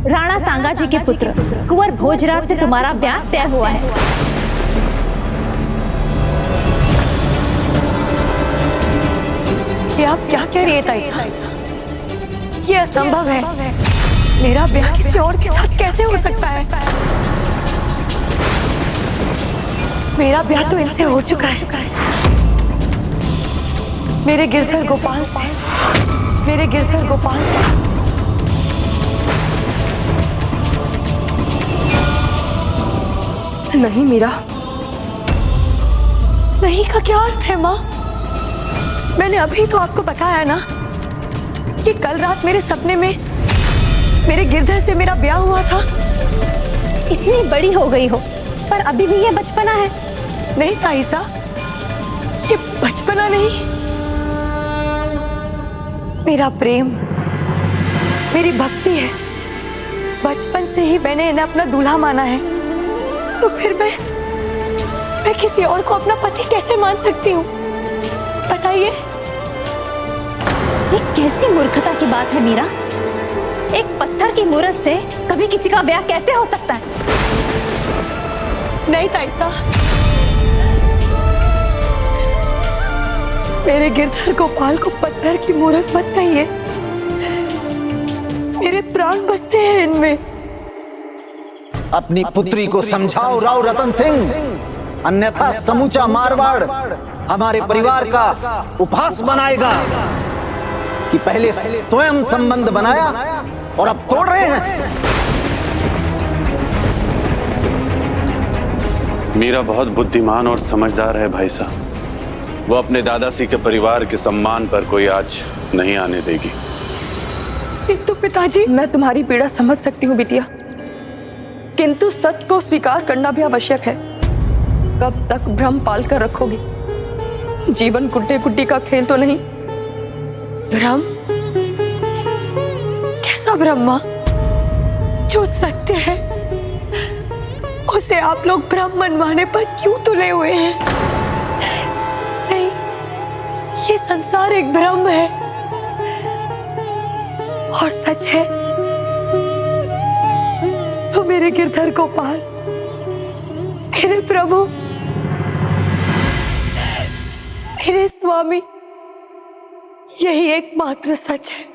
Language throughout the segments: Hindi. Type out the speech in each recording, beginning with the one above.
राणा सांगाजी के पुत्र कुंवर भोजराज से तुम्हारा ब्याह तय हुआ है। ये आप क्या कह रही है ताई साहब? ये असंभव है। मेरा ब्याह किसी और के साथ कैसे हो सकता है? मेरा ब्याह तो इनसे हो चुका है। मेरे गिरधर गोपाल से, मेरे गिरधर गोपाल से। नहीं मीरा, नहीं का क्या अर्थ है माँ? मैंने अभी तो आपको बताया ना कि कल रात मेरे सपने में मेरे गिरधर से मेरा ब्याह हुआ था। इतनी बड़ी हो गई हो पर अभी भी ये बचपना है। नहीं ताईसा, ये बचपना नहीं, मेरा प्रेम, मेरी भक्ति है। बचपन से ही मैंने इन्हें अपना दूल्हा माना है, तो फिर मैं किसी और को अपना पति कैसे मान सकती हूँ? बताइए। ये कैसी मूर्खता की बात है मीरा? एक पत्थर की मूरत से कभी किसी का ब्याह कैसे हो सकता है? नहीं ताईसा, मेरे गिरधर गोपाल को पत्थर की मूरत मत कहिए। मेरे प्राण बसते हैं इनमें। अपनी पुत्री को समझाओ राव रतन सिंह, अन्यथा समूचा मारवाड़ हमारे परिवार का उपहास बनाएगा कि पहले स्वयं संबंध बनाया और अब तोड़ रहे हैं। मीरा बहुत बुद्धिमान और समझदार है भाई साहब। वो अपने दादाजी के परिवार के सम्मान पर कोई आँच नहीं आने देगी। किंतु पिताजी, मैं तुम्हारी पीड़ा समझ सकती हूँ बिटिया, किंतु सत्य को स्वीकार करना भी आवश्यक है। कब तक भ्रम पाल कर रखोगे? जीवन गुड्डे गुड्डी का खेल तो नहीं। भ्रम? कैसा भ्रम मां? जो सत्य है उसे आप लोग भ्रम मनवाने पर क्यों तुले हुए हैं? नहीं, ये संसार एक भ्रम है और सच है तो मेरे गिरधर गोपाल, मेरे प्रभु, मेरे स्वामी, यही एकमात्र सच है।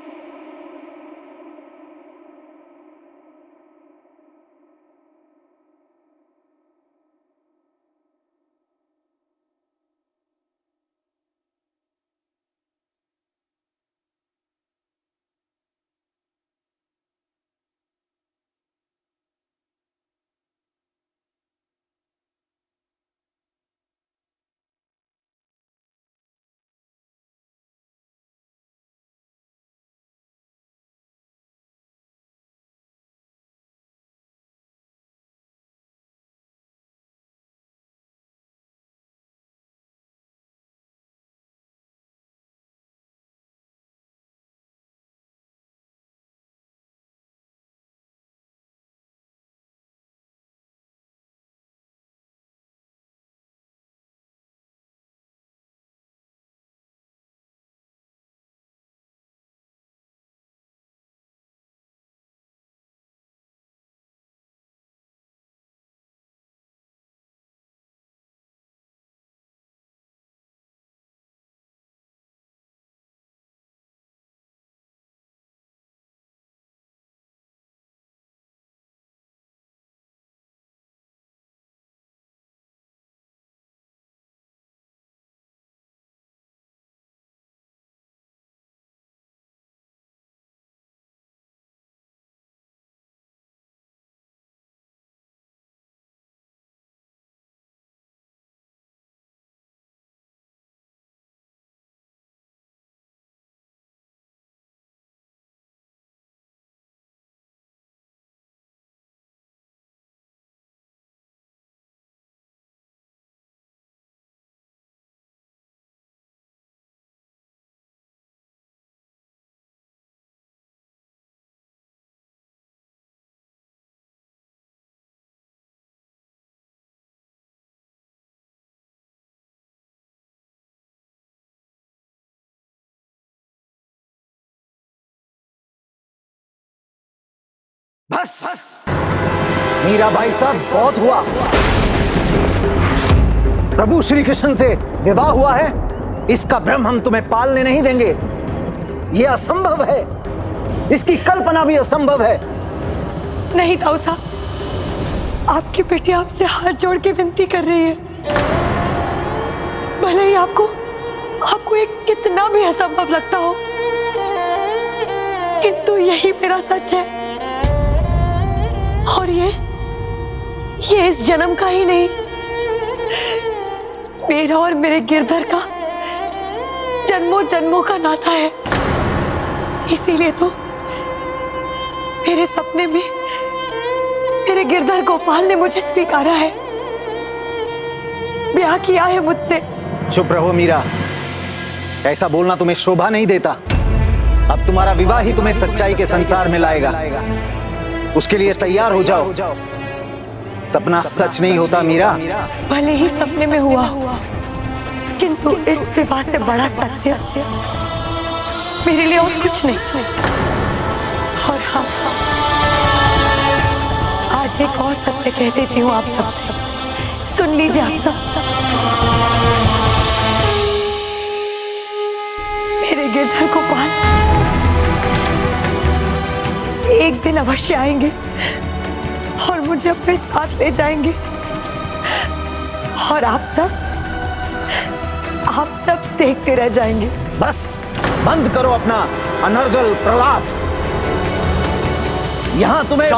बस मीरा भाई साहब, बहुत हुआ। प्रभु श्री कृष्ण से विवाह हुआ है, इसका भ्रम हम तुम्हें पालने नहीं देंगे। यह असंभव है, इसकी कल्पना भी असंभव है। नहीं ताऊ साहब, आपकी बेटी आपसे हाथ जोड़ के विनती कर रही है। भले ही आपको एक कितना भी असंभव लगता हो, किंतु यही मेरा सच है। और ये इस जन्म का ही नहीं, मेरा और मेरे गिरधर का जन्मों जन्मों का नाता है। इसीलिए तो मेरे सपने में मेरे गिरधर गोपाल ने मुझे स्वीकारा है, ब्याह किया है मुझसे। चुप रहो मीरा, ऐसा बोलना तुम्हें शोभा नहीं देता। अब तुम्हारा विवाह ही तुम्हें सच्चाई के संसार में लाएगा। उसके लिए तैयार हो जाओ। सपना सच नहीं होता मीरा। भले ही सपने में हुआ, किंतु इस विवाह से बड़ा सत्य मेरे लिए और कुछ नहीं। और हाँ, आज एक और सत्य कह देती हूँ आप सबसे, सुन लीजिए आप सब। मेरे गिरधर गोपाल एक दिन अवश्य आएंगे और मुझे अपने साथ ले जाएंगे। और आप सब देखते रह जाएंगे। बस बंद करो अपना अनर्गल प्रलाप। यहां तुम्हें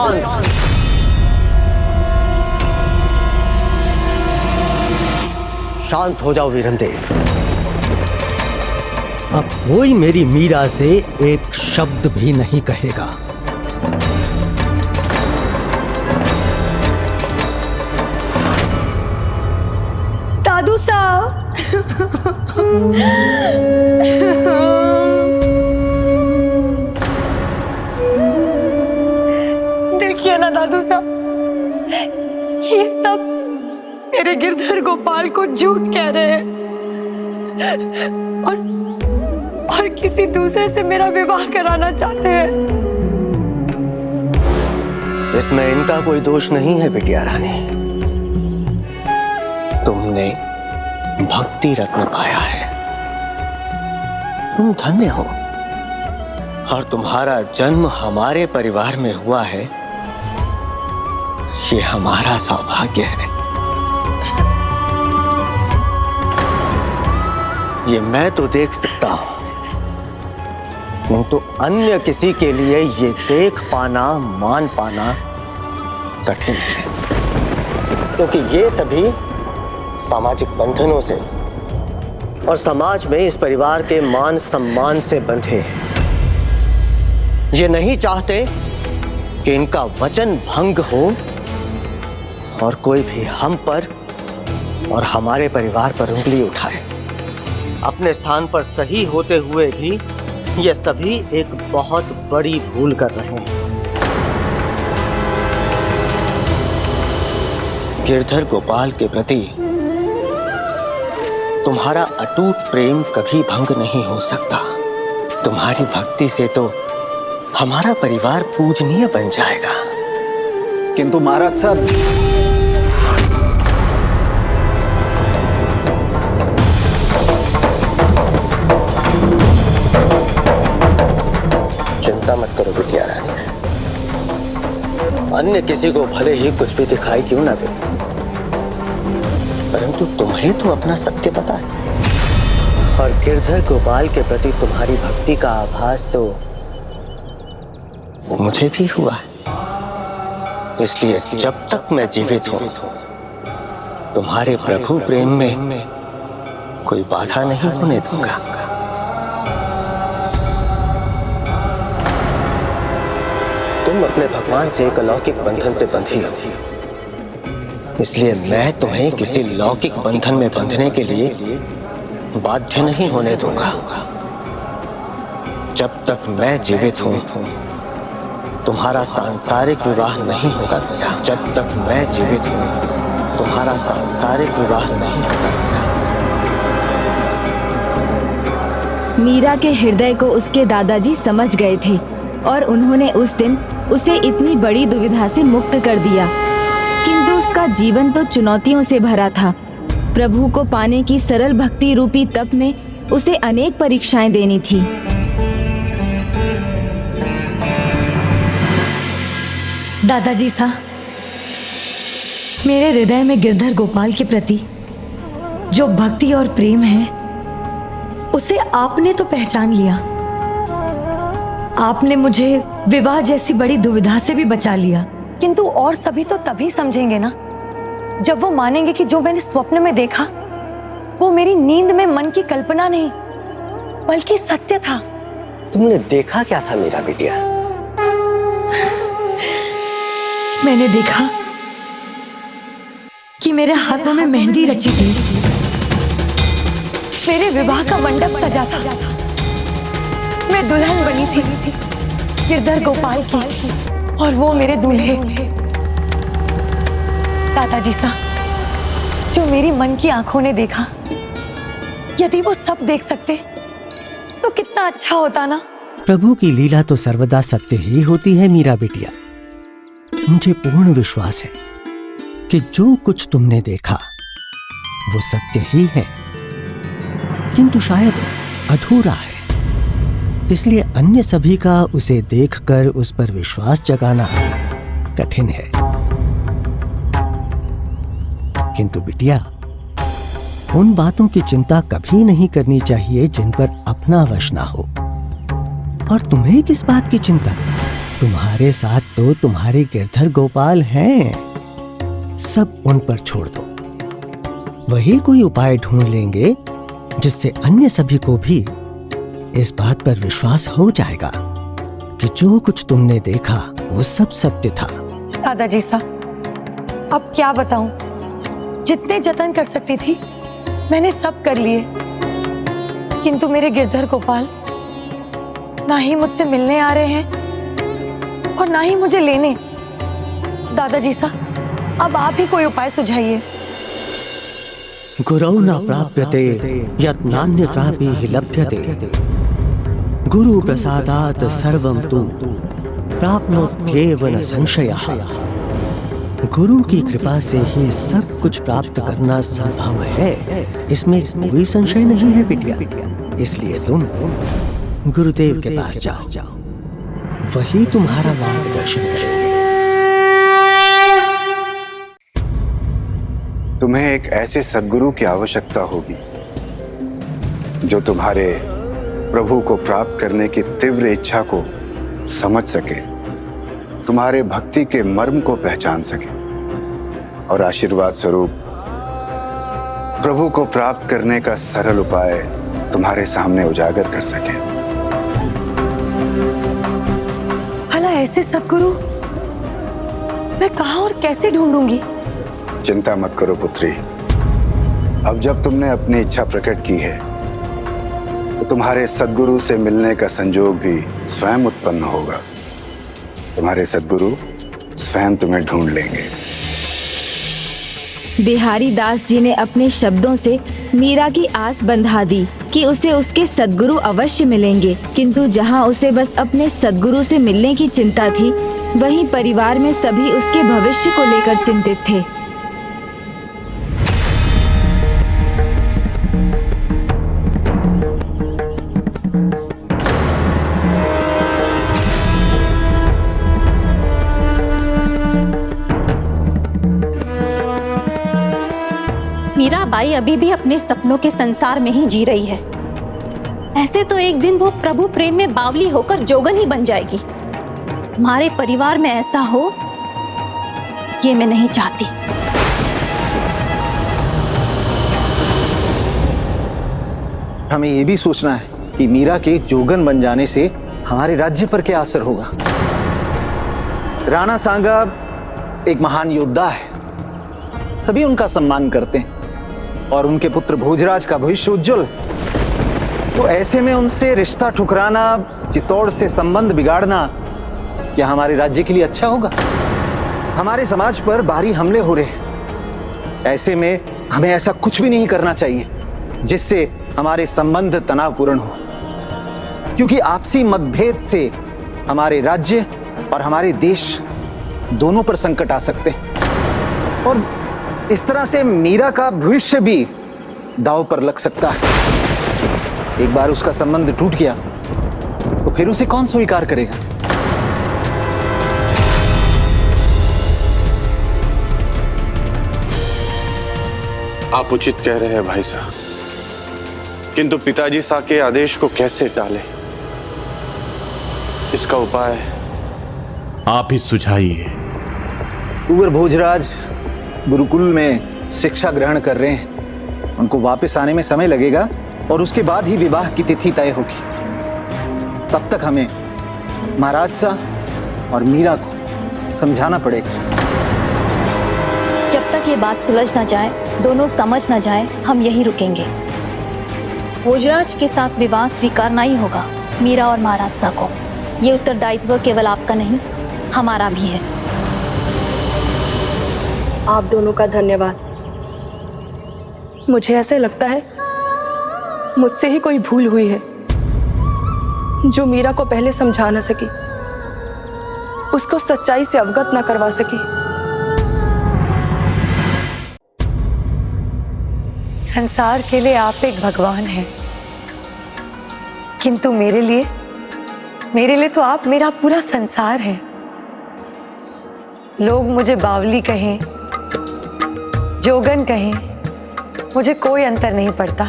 शांत हो जाओ वीरमदेव। अब कोई मेरी मीरा से एक शब्द भी नहीं कहेगा। दादू साहब, देखिए ना दादू साहब, ये सब मेरे गिरधर गोपाल को झूठ कह रहे हैं और किसी दूसरे से मेरा विवाह कराना चाहते हैं। इसमें इनका कोई दोष नहीं है बिटिया रानी। तुमने भक्ति रत्न पाया है, तुम धन्य हो। और तुम्हारा जन्म हमारे परिवार में हुआ है, ये हमारा सौभाग्य है। ये मैं तो देख सकता हूं, किंतु अन्य किसी के लिए ये देख पाना, मान पाना कठिन है, क्योंकि ये सभी सामाजिक बंधनों से और समाज में इस परिवार के मान सम्मान से बंधे हैं। ये नहीं चाहते कि इनका वचन भंग हो और कोई भी हम पर और हमारे परिवार पर उंगली उठाए। अपने स्थान पर सही होते हुए भी ये सभी एक बहुत बड़ी भूल कर रहे हैं। गिरधर गोपाल के प्रति तुम्हारा अटूट प्रेम कभी भंग नहीं हो सकता। तुम्हारी भक्ति से तो हमारा परिवार पूजनीय बन जाएगा। किंतु महाराज साहब, चिंता मत करो बिटिया रानी। अन्य किसी को भले ही कुछ भी दिखाई क्यों ना दे, परंतु तुम्हें तो अपना सत्य पता है। और गिरधर गोपाल के प्रति तुम्हारी भक्ति का आभास तो मुझे भी हुआ है। इसलिए जब तक मैं जीवित हूं, तुम्हारे प्रभु प्रेम में कोई बाधा नहीं होने दूंगा। तुम अपने भगवान से एक अलौकिक बंधन से बंधी हो, इसलिए मैं तुम्हें किसी लौकिक बंधन में बंधने के लिए बाध्य नहीं होने दूंगा। जब तक मैं जीवित हूं, तुम्हारा सांसारिक विवाह नहीं होगा मेरा। जब तक मैं जीवित हूं, तुम्हारा सांसारिक विवाह नहीं होगा मेरा। मीरा के हृदय को उसके दादाजी समझ गए थे और उन्होंने उस दिन उसे इतनी बड़ी दुविधा से मुक्त कर दिया। किंतु उसका जीवन तो चुनौतियों से भरा था। प्रभु को पाने की सरल भक्ति रूपी तप में उसे अनेक परीक्षाएं देनी थी। दादाजी सा, मेरे हृदय में गिरधर गोपाल के प्रति जो भक्ति और प्रेम है उसे आपने तो पहचान लिया। आपने मुझे विवाह जैसी बड़ी दुविधा से भी बचा लिया। किंतु और सभी तो तभी समझेंगे ना जब वो मानेंगे कि जो मैंने स्वप्न में देखा वो मेरी नींद में मन की कल्पना नहीं बल्कि सत्य था। तुमने देखा क्या था मेरा बिटिया? मैंने देखा कि मेरे हाथों में मेहंदी रची थी, मेरे विवाह का मंडप सजा था, मैं दुल्हन बनी थी गिरधर गोपाल की और वो मेरे दूल्हे। दादाजी सा, जो मेरी मन की आंखों ने देखा, यदि वो सब देख सकते तो कितना अच्छा होता ना। प्रभु की लीला तो सर्वदा सत्य ही होती है मीरा बिटिया। मुझे पूर्ण विश्वास है कि जो कुछ तुमने देखा वो सत्य ही है, किंतु शायद अधूरा है। इसलिए अन्य सभी का उसे देखकर उस पर विश्वास जगाना कठिन है। किंतु बिटिया, उन बातों की चिंता कभी नहीं करनी चाहिए जिन पर अपना वश ना हो। और तुम्हें किस बात की चिंता? तुम्हारे साथ तो तुम्हारे गिरधर गोपाल हैं। सब उन पर छोड़ दो। वही कोई उपाय ढूंढ लेंगे जिससे अन्य सभी को भी इस बात पर विश्वास हो जाएगा कि जो कुछ तुमने देखा वो सब सत्य था। दादाजी सा, अब क्या बताऊं? जितने जतन कर सकती थी मैंने सब कर लिए, किंतु मेरे गिरधर गोपाल ना ही मुझसे मिलने आ रहे हैं और ना ही मुझे लेने। दादाजी सा, अब आप ही कोई उपाय सुझाइए। गुरौ न प्राप्यते यत् नान्यत्रापि हि लभ्यते, गुरु प्रसादात् सर्वं तु प्राप्नोत्येव न संशयः। गुरु की कृपा से ही सब कुछ प्राप्त करना संभव है, इसमें कोई संशय नहीं है बिटिया। इसलिए तुम गुरुदेव के पास जाओ, वही तुम्हारा मार्गदर्शन करेंगे। तुम्हें एक ऐसे सद्गुरु की आवश्यकता होगी जो तुम्हारे प्रभु को प्राप्त करने की तीव्र इच्छा को समझ सके, तुम्हारे भक्ति के मर्म को पहचान सके और आशीर्वाद स्वरूप प्रभु को प्राप्त करने का सरल उपाय तुम्हारे सामने उजागर कर सके। भला ऐसे सद्गुरु मैं कहां और कैसे ढूंढूंगी? चिंता मत करो पुत्री। अब जब तुमने अपनी इच्छा प्रकट की है तो तुम्हारे सद्गुरु से मिलने का संजोग भी स्वयं उत्पन्न होगा। तुम्हारे सद्गुरु स्वयं तुम्हें ढूंढ लेंगे। बिहारी दास जी ने अपने शब्दों से मीरा की आस बंधा दी कि उसे उसके सद्गुरु अवश्य मिलेंगे। किंतु जहां उसे बस अपने सद्गुरु से मिलने की चिंता थी, वहीं परिवार में सभी उसके भविष्य को लेकर चिंतित थे। मीराबाई अभी भी अपने सपनों के संसार में ही जी रही है। ऐसे तो एक दिन वो प्रभु प्रेम में बावली होकर जोगन ही बन जाएगी। हमारे परिवार में ऐसा हो, ये मैं नहीं चाहती। हमें ये भी सोचना है कि मीरा के जोगन बन जाने से हमारे राज्य पर क्या असर होगा। राणा सांगा एक महान योद्धा है, सभी उनका सम्मान करते हैं और उनके पुत्र भोजराज का भविष्य उज्जवल। तो ऐसे में उनसे रिश्ता ठुकराना, चित्तौड़ से संबंध बिगाड़ना क्या हमारे राज्य के लिए अच्छा होगा? हमारे समाज पर बाहरी हमले हो रहे हैं। ऐसे में हमें ऐसा कुछ भी नहीं करना चाहिए जिससे हमारे संबंध तनावपूर्ण हो, क्योंकि आपसी मतभेद से हमारे राज्य और हमारे देश दोनों पर संकट आ सकते हैं, और इस तरह से मीरा का भविष्य भी दांव पर लग सकता है। एक बार उसका संबंध टूट गया तो फिर उसे कौन स्वीकार करेगा? आप उचित कह रहे हैं भाई साहब, किंतु पिताजी सा के आदेश को कैसे टाले, इसका उपाय आप ही सुझाइए। कुंवर भोजराज गुरुकुल में शिक्षा ग्रहण कर रहे हैं, उनको वापस आने में समय लगेगा और उसके बाद ही विवाह की तिथि तय होगी। तब तक हमें महाराज साहब और मीरा को समझाना पड़ेगा। जब तक ये बात सुलझ ना जाए, दोनों समझ ना जाए, हम यहीं रुकेंगे। भोजराज के साथ विवाह स्वीकारना ही होगा मीरा और महाराज सा को। ये उत्तरदायित्व केवल आपका नहीं, हमारा भी है। आप दोनों का धन्यवाद। मुझे ऐसे लगता है मुझसे ही कोई भूल हुई है जो मीरा को पहले समझा ना सकी, उसको सच्चाई से अवगत ना करवा सकी। संसार के लिए आप एक भगवान हैं, किंतु मेरे लिए तो आप मेरा पूरा संसार है। लोग मुझे बावली कहें, जोगन कहें, मुझे कोई अंतर नहीं पड़ता।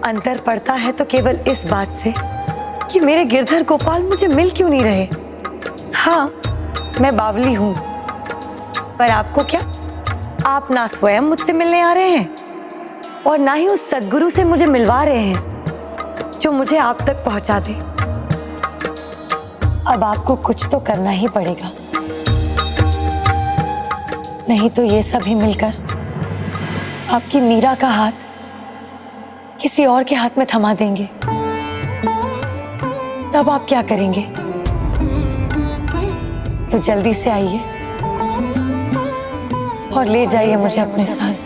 अंतर पड़ता है तो केवल इस बात से कि मेरे गिरधर गोपाल मुझे मिल क्यों नहीं रहे। हाँ, मैं बावली हूं, पर आपको क्या, आप ना स्वयं मुझसे मिलने आ रहे हैं और ना ही उस सद्गुरु से मुझे मिलवा रहे हैं जो मुझे आप तक पहुंचा दे। अब आपको कुछ तो करना ही पड़ेगा, नहीं तो ये सभी मिलकर आपकी मीरा का हाथ किसी और के हाथ में थमा देंगे। तब आप क्या करेंगे? तो जल्दी से आइए और ले जाइए मुझे अपने साथ,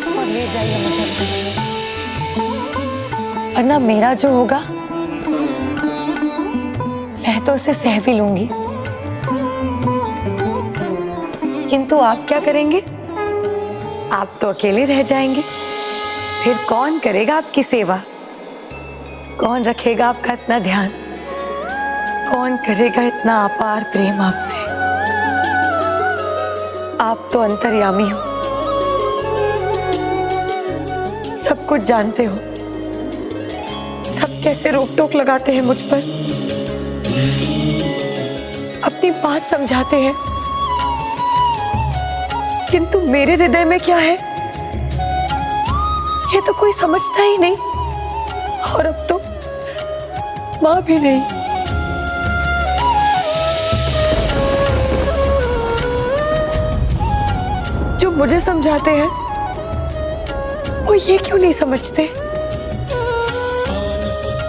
और ले जाइए मुझे अपने साथ। वरना मेरा जो होगा मैं तो उसे सह भी लूंगी, किंतु आप क्या करेंगे? आप तो अकेले रह जाएंगे। फिर कौन करेगा आपकी सेवा? कौन रखेगा आपका इतना ध्यान? कौन करेगा इतना अपार प्रेम आपसे? आप तो अंतर्यामी हो, सब कुछ जानते हो। सब कैसे रोक टोक लगाते हैं मुझ पर, अपनी बात समझाते हैं, किंतु मेरे हृदय में क्या है ये तो कोई समझता ही नहीं, और अब तो मां भी नहीं। जो मुझे समझाते हैं वो ये क्यों नहीं समझते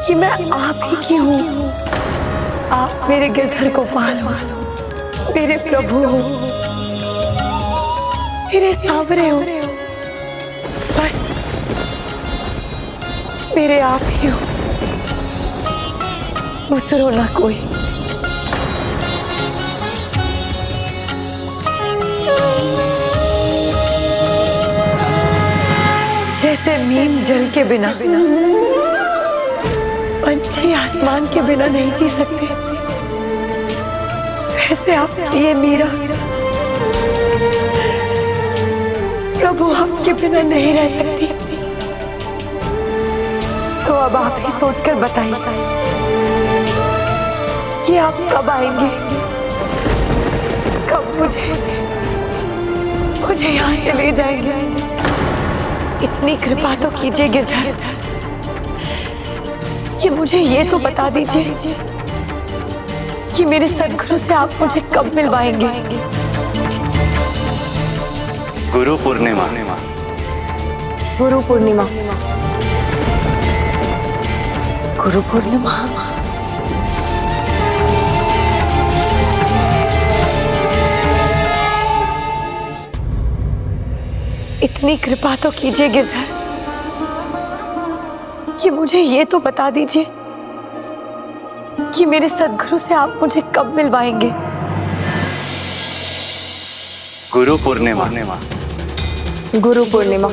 कि मैं आप ही की हूं। आप मेरे गिरधर गोपाल हो, मेरे प्रभु हो, मेरे सांवरे हो, बस मेरे आप ही हो, दूसरों ना कोई। जैसे मीम जल के बिना, पंछी आसमान के बिना नहीं जी सकते, वैसे आप ये मीरा प्रभु आपके बिना नहीं रह सकती। तो अब आप ही सोचकर बताइए कि आप कब आएंगे, कब मुझे यहाँ से ले जाएंगे। इतनी कृपा तो कीजिए गिरधर कि मुझे ये तो बता दीजिए कि मेरे सद्गुरु से आप मुझे कब मिलवाएंगे। गुरु पूर्णिमा। गुरु पूर्णिमा। गुरु पूर्णिमा। इतनी कृपा तो कीजिए गिरधर कि मुझे ये तो बता दीजिए कि मेरे सद्गुरु से आप मुझे कब मिलवाएंगे। गुरु पूर्णिमा। गुरु पूर्णिमा।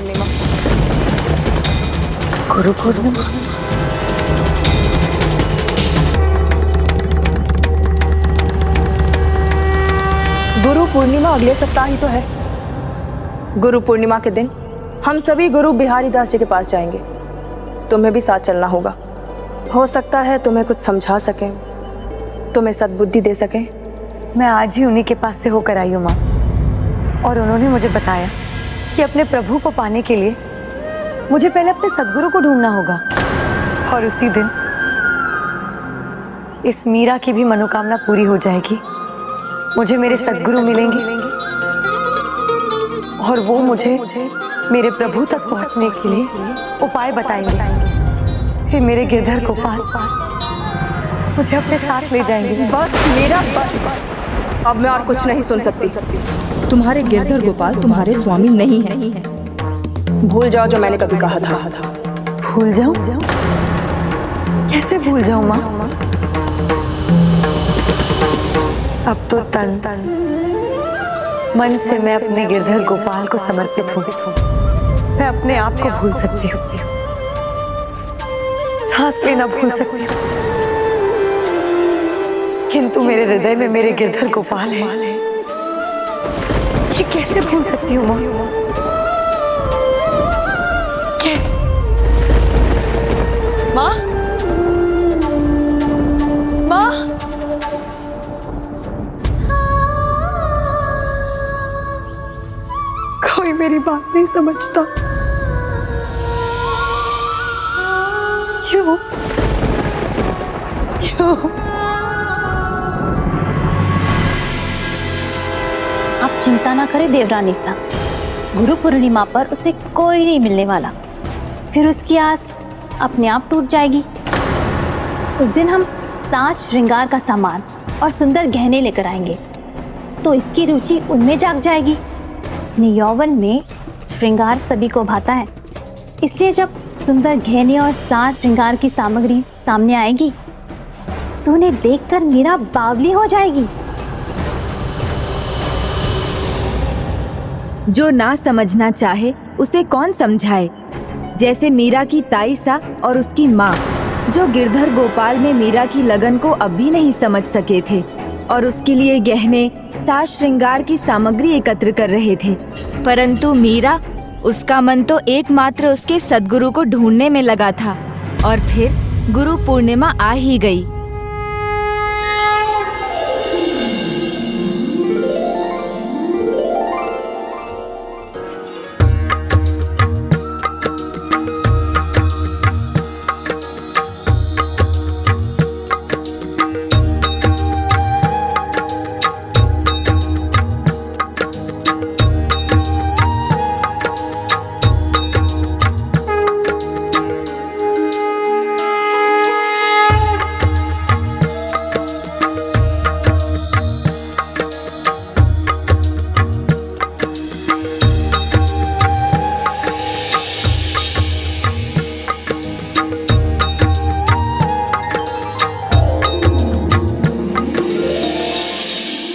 गुरु पूर्णिमा। गुरु पूर्णिमा अगले सप्ताह ही तो है। गुरु पूर्णिमा के दिन हम सभी गुरु बिहारी दास जी के पास जाएंगे। तुम्हें भी साथ चलना होगा। हो सकता है तुम्हें कुछ समझा सकें, तुम्हें सद्बुद्धि दे सकें। मैं आज ही उन्हीं के पास से होकर आई हूँ माँ, और उन्होंने मुझे बताया कि अपने प्रभु को पाने के लिए मुझे पहले अपने सद्गुरु को ढूंढना होगा, और उसी दिन इस मीरा की भी मनोकामना पूरी हो जाएगी। मुझे मेरे सद्गुरु मिलेंगे और वो मुझे मेरे प्रभु तक पहुंचने के लिए उपाय बताएंगे। फिर मेरे गिरधर गोपाल मुझे अपने साथ ले जाएंगे। बस मेरा बस। अब मैं और कुछ नहीं सुन सकती। तुम्हारे गिरधर गोपाल तुम्हारे स्वामी नहीं है। भूल जाओ जो मैंने कभी कहा था। भूल जाऊं? कैसे भूल जाऊं माँ? अब तो तन मन से मैं अपने गिरधर गोपाल को समर्पित हूँ। मैं अपने आप को भूल सकती हूँ, सांस लेना भूल सकती हूँ, किंतु मेरे हृदय में मेरे गिरधर गोपाल है। ये कैसे भूल सकती हूँ माँ? माँ, माँ, कोई मेरी बात नहीं समझता। क्यों? क्यों? आप चिंता ना करें देवरानी साहब, गुरु पूर्णिमा पर उसे कोई नहीं मिलने वाला। फिर उसकी आस अपने आप टूट जाएगी। उस दिन हम साज श्रृंगार का सामान और सुंदर गहने लेकर आएंगे, तो इसकी रुचि उनमें जाग जाएगी। अपने यौवन में श्रृंगार सभी को भाता है, इसलिए जब सुंदर गहने और साज श्रृंगार की सामग्री सामने आएगी तो उन्हें देखकर मीरा बावली हो जाएगी। जो ना समझना चाहे उसे कौन समझाए। जैसे मीरा की ताईसा और उसकी माँ, जो गिरधर गोपाल में मीरा की लगन को अब भी नहीं समझ सके थे और उसके लिए गहने साज श्रृंगार की सामग्री एकत्र कर रहे थे, परंतु मीरा, उसका मन तो एकमात्र उसके सद्गुरु को ढूंढने में लगा था। और फिर गुरु पूर्णिमा आ ही गई।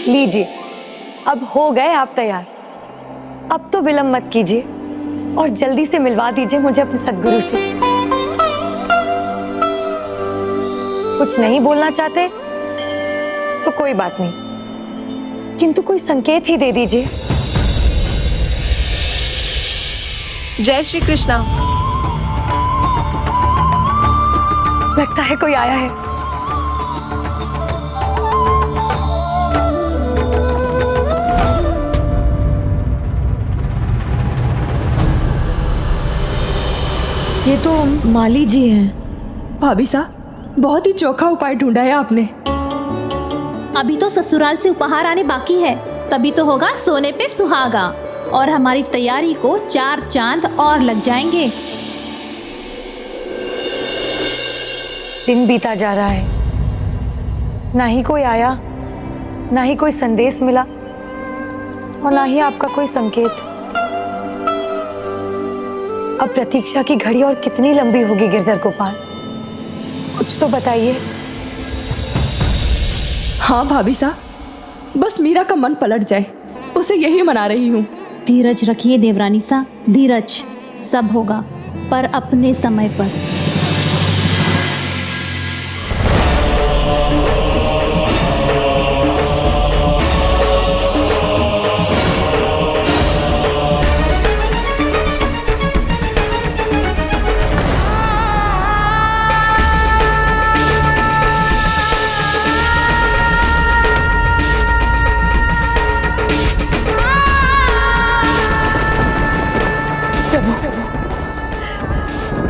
लीजिए, अब हो गए आप तैयार। अब तो विलंब मत कीजिए और जल्दी से मिलवा दीजिए मुझे अपने सद्गुरु से। कुछ नहीं बोलना चाहते तो कोई बात नहीं, किंतु कोई संकेत ही दे दीजिए। जय श्री कृष्णा। लगता है कोई आया है। ये तो माली जी हैं। भाभी साहब, बहुत ही चोखा उपाय ढूंढा है आपने। अभी तो ससुराल से उपहार आने बाकी है, तभी तो होगा सोने पे सुहागा, और हमारी तैयारी को 4 चांद और लग जाएंगे। दिन बीता जा रहा है, ना ही कोई आया, ना ही कोई संदेश मिला, और ना ही आपका कोई संकेत। अब प्रतीक्षा की घड़ी और कितनी लंबी होगी गिरधर गोपाल? कुछ तो बताइए। हाँ भाभी साहब, बस मीरा का मन पलट जाए, उसे यही मना रही हूँ। धीरज रखिए देवरानी सा, धीरज, सब होगा पर अपने समय पर।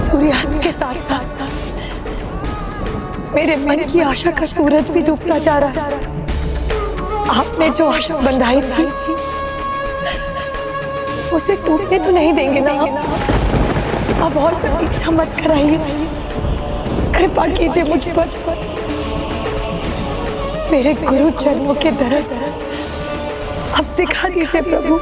सूर्यास्त के साथ साथ मेरे मन की आशा का सूरज भी डूबता जा रहा है। आपने जो आशा बंधाई थी उसे टूटने तो नहीं देंगे ना? अब और प्रतीक्षा मत कराइए, कृपा कीजिए मुझ पर। मेरे गुरु चरणों के दरस अब दिखा दीजिए प्रभु।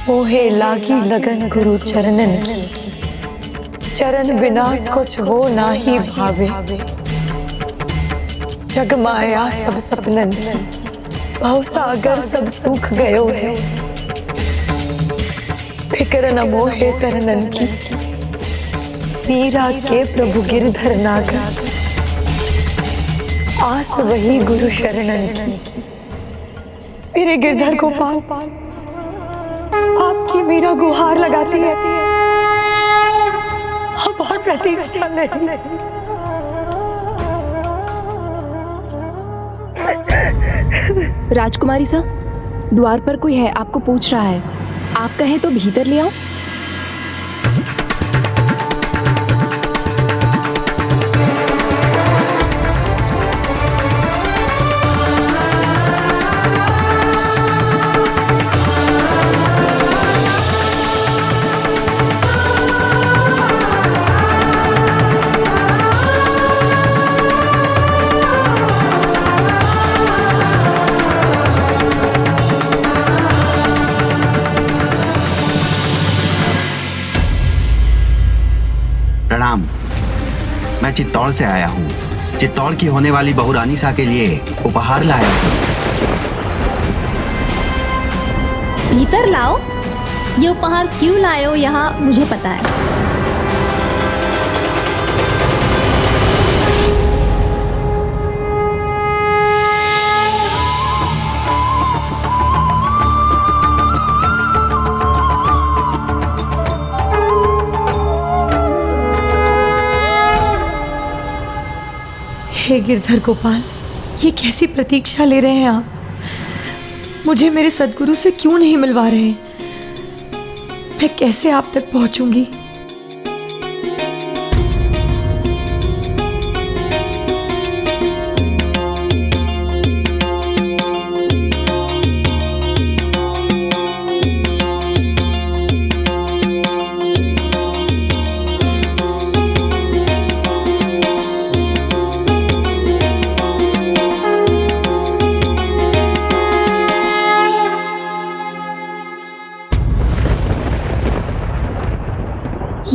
मोहे लागी लगन गुरु चरणन की, चरण बिना कुछ हो ना ही भावे। जग माया सब सपनन की, भव सागर सब सूख गयो है। फिक्र न मोहे तरनन की, मीरा के प्रभु गिरधर नागर। आस वही गुरु शरणन की, मेरे गिरधर गोपाल आपकी मीरा गुहार लगाती है। अब और प्रतीक्षा नहीं। राजकुमारी सा, द्वार पर कोई है, आपको पूछ रहा है। आप कहें तो भीतर ले आओ। प्रणाम। मैं चित्तौड़ से आया हूँ। चित्तौड़ की होने वाली बहू रानी सा के लिए उपहार लाया हूँ। भीतर लाओ। ये उपहार क्यों लाए हो यहाँ मुझे पता है। हे गिरधर गोपाल, ये कैसी प्रतीक्षा ले रहे हैं आप? मुझे मेरे सद्गुरु से क्यों नहीं मिलवा रहे? मैं कैसे आप तक पहुंचूंगी?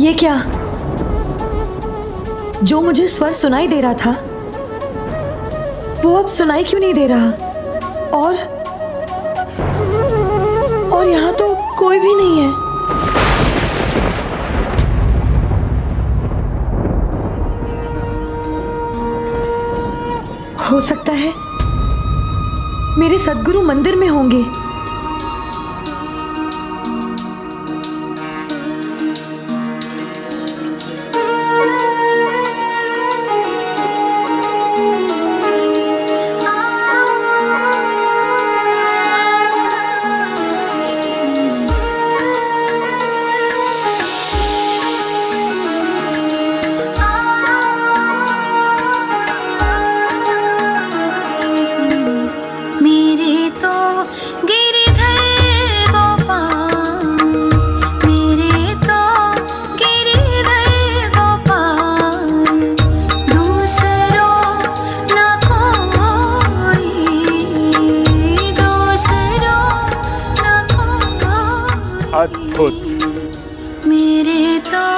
ये क्या? जो मुझे स्वर सुनाई दे रहा था वो अब सुनाई क्यों नहीं दे रहा? और यहाँ तो कोई भी नहीं है। हो सकता है मेरे सद्गुरु मंदिर में होंगे। अद्भुत। मेरे तो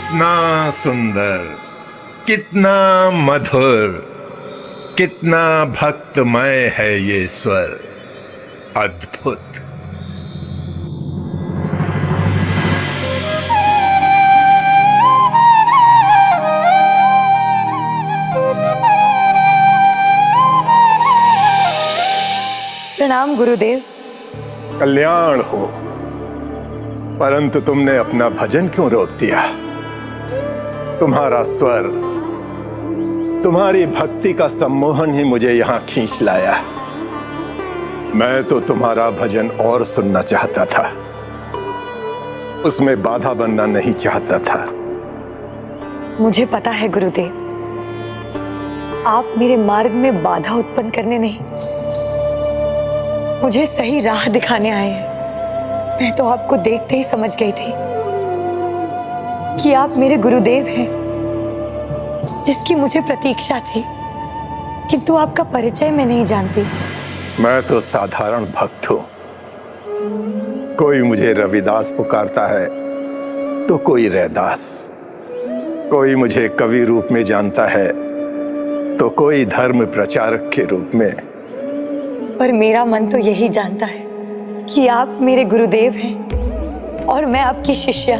कितना सुंदर, कितना मधुर, कितना भक्तमय है ये स्वर। अद्भुत। प्रणाम गुरुदेव। कल्याण हो, परंतु तुमने अपना भजन क्यों रोक दिया? तुम्हारा स्वर, तुम्हारी भक्ति का सम्मोहन ही मुझे यहां खींच लाया। मैं तो तुम्हारा भजन और सुनना चाहता था, उसमें बाधा बनना नहीं चाहता था। मुझे पता है गुरुदेव, आप मेरे मार्ग में बाधा उत्पन्न करने नहीं, मुझे सही राह दिखाने आए हैं। मैं तो आपको देखते ही समझ गई थी कि आप मेरे गुरुदेव हैं, जिसकी मुझे प्रतीक्षा थी, किंतु आपका परिचय मैं नहीं जानती। मैं तो साधारण भक्त हूं। कोई मुझे रविदास पुकारता है तो कोई रैदास, कोई मुझे कवि रूप में जानता है तो कोई धर्म प्रचारक के रूप में। पर मेरा मन तो यही जानता है कि आप मेरे गुरुदेव हैं और मैं आपकी शिष्या।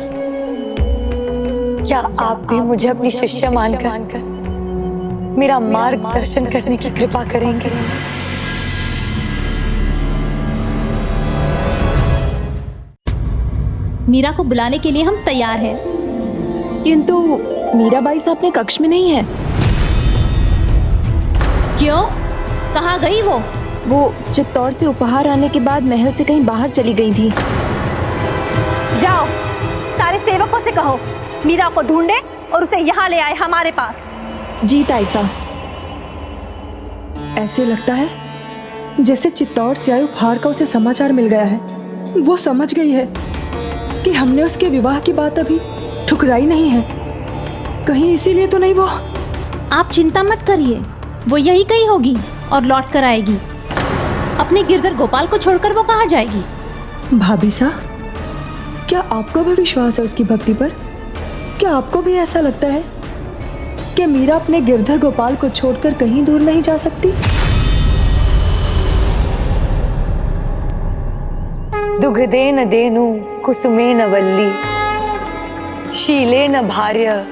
क्या आप भी मुझे अपनी शिष्या मानकर मेरा मार्गदर्शन करने की कृपा करेंगे? मीरा को बुलाने के लिए हम तैयार हैं। किंतु मीराबाई साहब अपने कक्ष में नहीं है। क्यों? कहाँ गई वो? वो चित्तौड़ से उपहार आने के बाद महल से कहीं बाहर चली गई थी। जाओ, सारे सेवकों से कहो मीरा को ढूंढे और उसे यहाँ ले आए हमारे पास। जी ताई साहब। ऐसे लगता है जैसे चित्तौड़ से आए उपहार का उसे समाचार मिल गया है। वो समझ गई है कि हमने उसके विवाह की बात अभी ठुकराई नहीं है। कहीं इसीलिए तो नहीं वो। आप चिंता मत करिए, वो यही कहीं होगी और लौट कर आएगी। अपने गिरधर गोपाल को छोड़कर वो कहाँ जाएगी? भाभी साहब, क्या आपको भी विश्वास है उसकी भक्ति पर? क्या आपको भी ऐसा लगता है कि मीरा अपने गिरधर गोपाल को छोड़कर कहीं दूर नहीं जा सकती? दुग्धेन देनु कुसुमेन वल्ली, शीलेन भार्य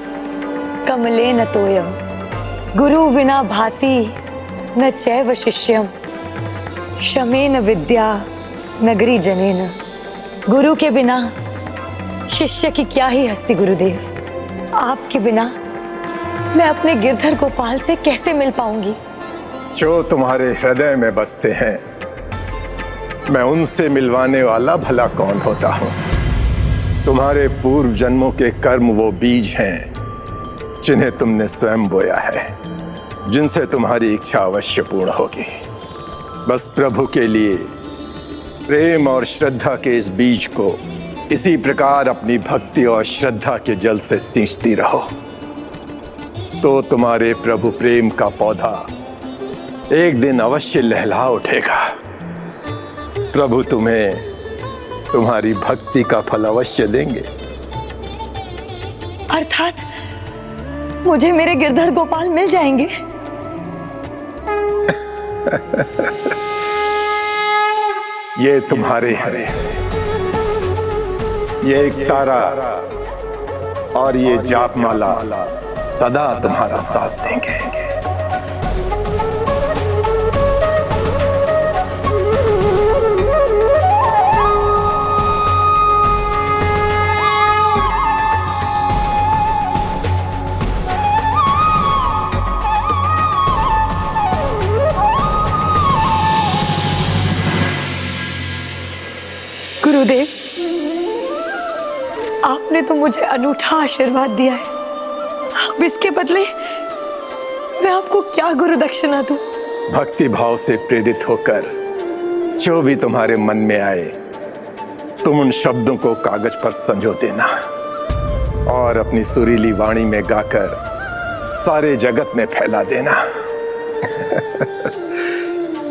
कमलेन तोयम, गुरु विना भाति न चैव शिष्यम, शमेन विद्या नगरी जनेन। गुरु के बिना शिष्य की क्या ही हस्ती गुरुदेव। आपके बिना मैं अपने गिरधर गोपाल से कैसे मिल पाऊंगी? जो तुम्हारे हृदय में बसते हैं, मैं उनसे मिलवाने वाला भला कौन होता हूं? तुम्हारे पूर्व जन्मों के कर्म वो बीज हैं जिन्हें तुमने स्वयं बोया है, जिनसे तुम्हारी इच्छा अवश्य पूर्ण होगी। बस प्रभु के लिए प्रेम और श्रद्धा के इस बीज को इसी प्रकार अपनी भक्ति और श्रद्धा के जल से सींचती रहो, तो तुम्हारे प्रभु प्रेम का पौधा एक दिन अवश्य लहला उठेगा। प्रभु तुम्हें तुम्हारी भक्ति का फल अवश्य देंगे। अर्थात मुझे मेरे गिरधर गोपाल मिल जाएंगे? ये तुम्हारे हैं, ये एक तारा और ये जापमाला सदा तुम्हारा साथ देंगे। गुरुदेव, आपने तो मुझे अनूठा आशीर्वाद दिया है। अब इसके बदले मैं आपको क्या गुरु दक्षिणा दूं? भक्ति भाव से प्रेरित होकर जो भी तुम्हारे मन में आए, तुम उन शब्दों को कागज पर संजो देना और अपनी सुरीली वाणी में गाकर सारे जगत में फैला देना।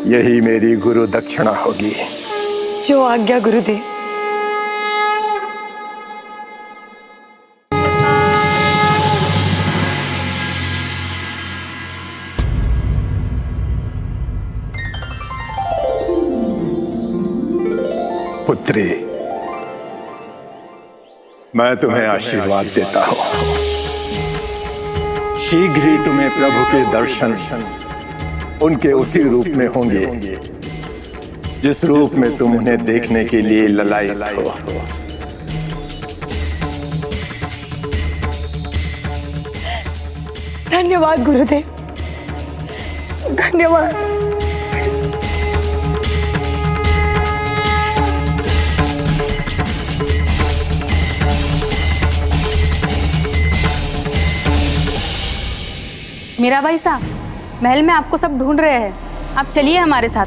यही मेरी गुरु दक्षिणा होगी। जो आज्ञा गुरुदेव। पुत्री, मैं तुम्हें आशीर्वाद देता हूं। शीघ्र ही तुम्हें प्रभु के दर्शन उनके उसी रूप में होंगे जिस रूप में तुम उन्हें देखने के लिए ललायित हो। धन्यवाद गुरुदेव, धन्यवाद। मीराबाई साहब, महल में आपको सब ढूंढ रहे हैं, आप चलिए हमारे साथ।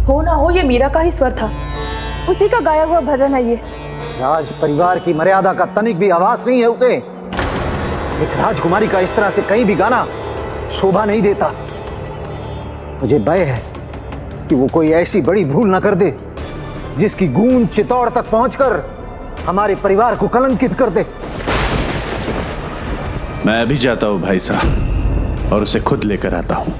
हो ना हो ये मीरा का ही स्वर था, उसी का गाया हुआ भजन है ये। राज परिवार की मर्यादा का तनिक भी आभास नहीं है उसे। एक राजकुमारी का इस तरह से कहीं भी गाना शोभा नहीं देता। मुझे भय है कि वो कोई ऐसी बड़ी भूल न कर दे जिसकी गूंज चित्तौड़ तक पहुंचकर हमारे परिवार को कलंकित कर दे। मैं अभी जाता हूं भाई साहब और उसे खुद लेकर आता हूं।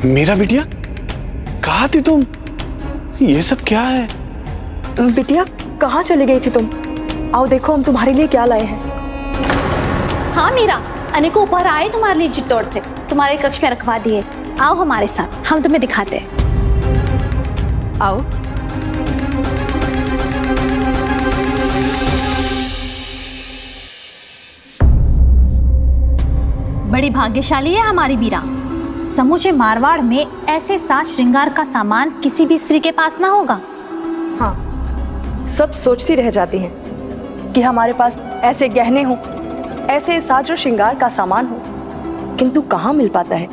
मेरा बिटिया, कहाँ थी तुम? ये सब क्या है? बिटिया कहाँ चली गई थी तुम? आओ देखो हम तुम्हारे लिए क्या लाए हैं। हाँ मीरा, अनेकों उपहार आए तुम्हारे लिए चित्तौड़ से, तुम्हारे कक्ष में रखवा दिए। आओ हमारे साथ, हम तुम्हें दिखाते हैं। आओ। बड़ी भाग्यशाली है हमारी मीरा। समूचे मारवाड़ में ऐसे साज श्रृंगार का सामान किसी भी स्त्री के पास ना होगा। हाँ, सब सोचती रह जाती हैं कि हमारे पास ऐसे गहने हो, ऐसे साज और श्रृंगार का सामान हो, किंतु कहाँ मिल पाता है।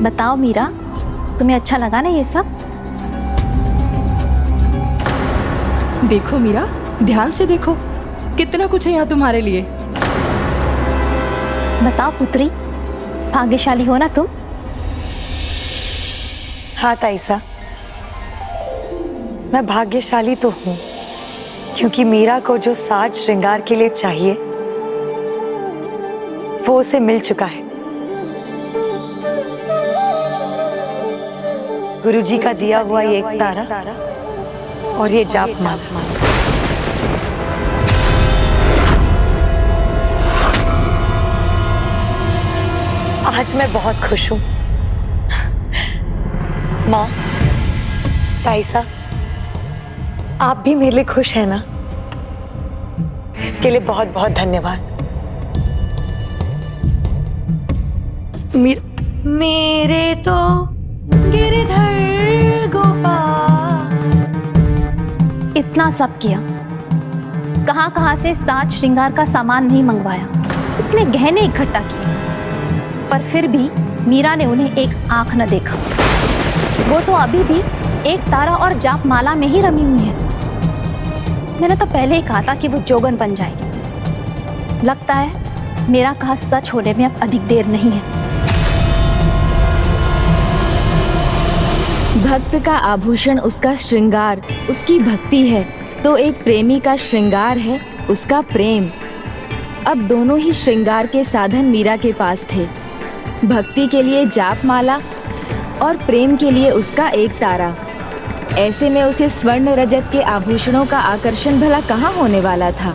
बताओ मीरा, तुम्हें अच्छा लगा ना ये सब? देखो मीरा, ध्यान से देखो, कितना कुछ है यहाँ तुम्हारे लिए। बताओ पुत्री, भाग्यशाली हो ना तुम? हाँ ताईसा, मैं भाग्यशाली तो हूँ, क्योंकि मीरा को जो साज श्रृंगार के लिए चाहिए वो उसे मिल चुका है। गुरुजी का दिया हुआ ये एक तारा और ये जाप माला। आज मैं बहुत खुश हूँ। माँ, ताईसा, आप भी मेरे लिए खुश हैं ना? इसके लिए बहुत बहुत धन्यवाद। मेरे तो गिरधर गोपाल। इतना सब किया, कहाँ से साज श्रृंगार का सामान नहीं मंगवाया, इतने गहने इकट्ठा किए, पर फिर भी मीरा ने उन्हें एक आंख न देखा। वो तो अभी भी एक तारा और जाप माला में ही रमी हुई है। मैंने तो पहले ही कहा था कि वो जोगन बन जाएगी। लगता है मेरा कहा सच होने में अब अधिक देर नहीं है। भक्त का आभूषण उसका श्रृंगार, उसकी भक्ति है, तो एक प्रेमी का श्रृंगार है उसका प्रेम। अब दोनों ही श्रृंगार के साधन मीरा के पास थे। भक्ति के लिए जाप माला और प्रेम के लिए उसका एक तारा। ऐसे में उसे स्वर्ण रजत के आभूषणों का आकर्षण भला कहाँ होने वाला था।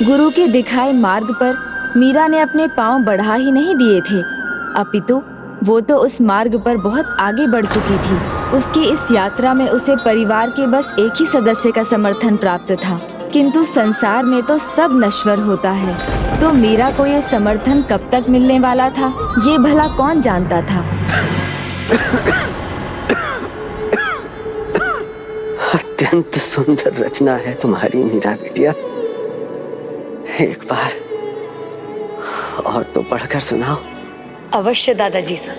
गुरु के दिखाए मार्ग पर मीरा ने अपने पांव बढ़ा ही नहीं दिए थे, अपितु वो तो उस मार्ग पर बहुत आगे बढ़ चुकी थी। उसकी इस यात्रा में उसे परिवार के बस एक ही सदस्य का समर्थन प्राप्त था, किंतु संसार में तो सब नश्वर होता है। तो मीरा को ये समर्थन कब तक मिलने वाला था, ये भला कौन जानता था। अत्यंत सुंदर रचना है तुम्हारी मीरा बिटिया। एक बार और तो पढ़कर सुनाओ। अवश्य दादाजी सा।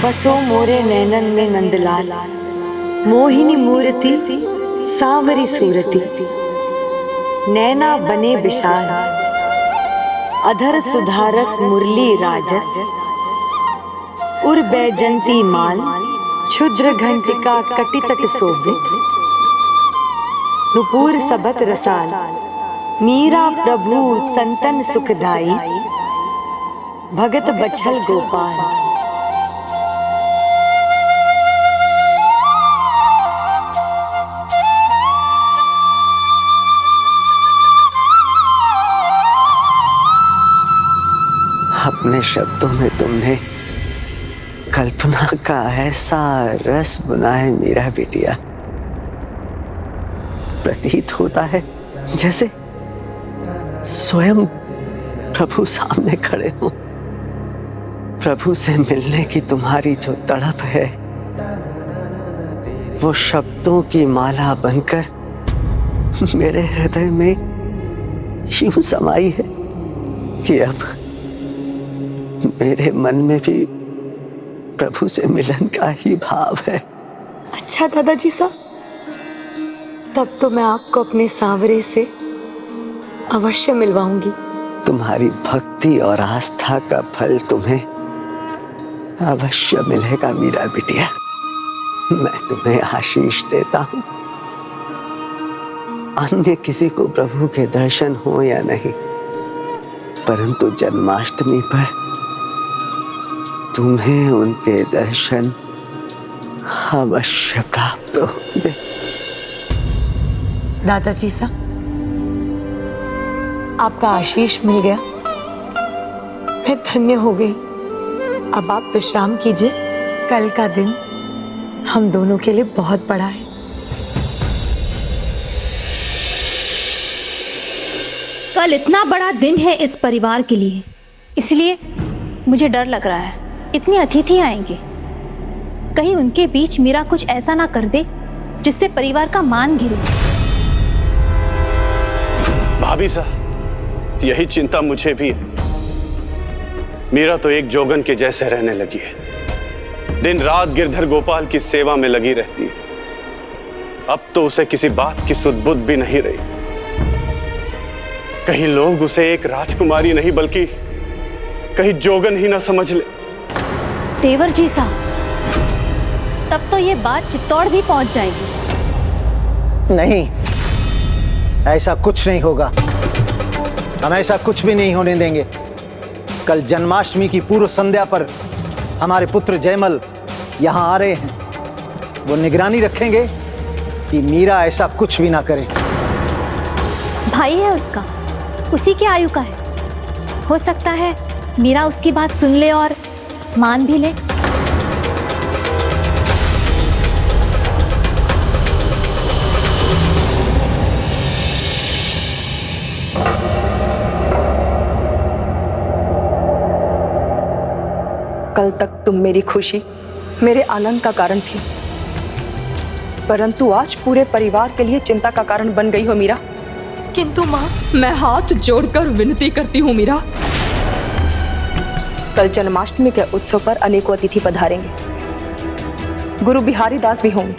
बसो मोरे नैनन में नंदलाल, मोहिनी मूर्ति सांवरी सूरती, नैना बने विशाल, अधर सुधारस मुरली राजत, उर बैजंती माल, क्षुद्र घंटिका कटितट शोभित, नुपुर सबत रसाल, मीरा प्रभु संतन सुखदाई, भगत बछल गोपाल। अपने शब्दों में तुमने कल्पना का ऐसा रस बुना है मीरा बिटिया, प्रतीत होता है जैसे स्वयं प्रभु सामने खड़े हो। प्रभु से मिलने की तुम्हारी जो तड़प है वो शब्दों की माला बनकर मेरे हृदय में यूं समाई है कि अब मेरे मन में भी प्रभु से मिलन का ही भाव है। अच्छा दादाजी साहब, तब तो मैं आपको अपने सांवरे से अवश्य मिलवाऊंगी। तुम्हारी भक्ति और आस्था का फल तुम्हें अवश्य मिलेगा मीरा बिटिया। मैं तुम्हें आशीष देता हूं। अन्य किसी को प्रभु के दर्शन हो या नहीं, परंतु जन्माष्टमी पर तुम्हें उनके दर्शन अवश्य प्राप्त होंगे। दादाजी साहब, आपका आशीष मिल गया, मैं धन्य हो गई। अब आप विश्राम कीजिए, कल का दिन हम दोनों के लिए बहुत बड़ा है। कल इतना बड़ा दिन है इस परिवार के लिए, इसलिए मुझे डर लग रहा है। इतने अतिथि आएंगे, कहीं उनके बीच मीरा कुछ ऐसा ना कर दे जिससे परिवार का मान गिरे। भाभी साहब, यही चिंता मुझे भी है। मीरा तो एक जोगन के जैसे रहने लगी है, दिन रात गिरधर गोपाल की सेवा में लगी रहती है। अब तो उसे किसी बात की सुध-बुध भी नहीं रही। कहीं लोग उसे एक राजकुमारी नहीं बल्कि कहीं जोगन ही ना समझ ले। देवर जी साहब, तब तो ये बात चित्तौड़ भी पहुंच जाएगी। नहीं, ऐसा कुछ नहीं होगा। हम ऐसा कुछ भी नहीं होने देंगे। कल जन्माष्टमी की पूर्व संध्या पर हमारे पुत्र जयमल यहाँ आ रहे हैं। वो निगरानी रखेंगे कि मीरा ऐसा कुछ भी ना करे। भाई है उसका, उसी के आयु का है। हो सकता है मीरा उसकी बात सुन ले और मान भी ले। कल तक तुम मेरी खुशी, मेरे आनंद का कारण थी, परंतु आज पूरे परिवार के लिए चिंता का कारण बन गई हो मीरा। किंतु माँ, मैं हाथ जोड़कर विनती करती हूँ मीरा। कल जन्माष्टमी के उत्सव पर अनेकों अतिथि पधारेंगे। गुरु बिहारी दास भी होंगे।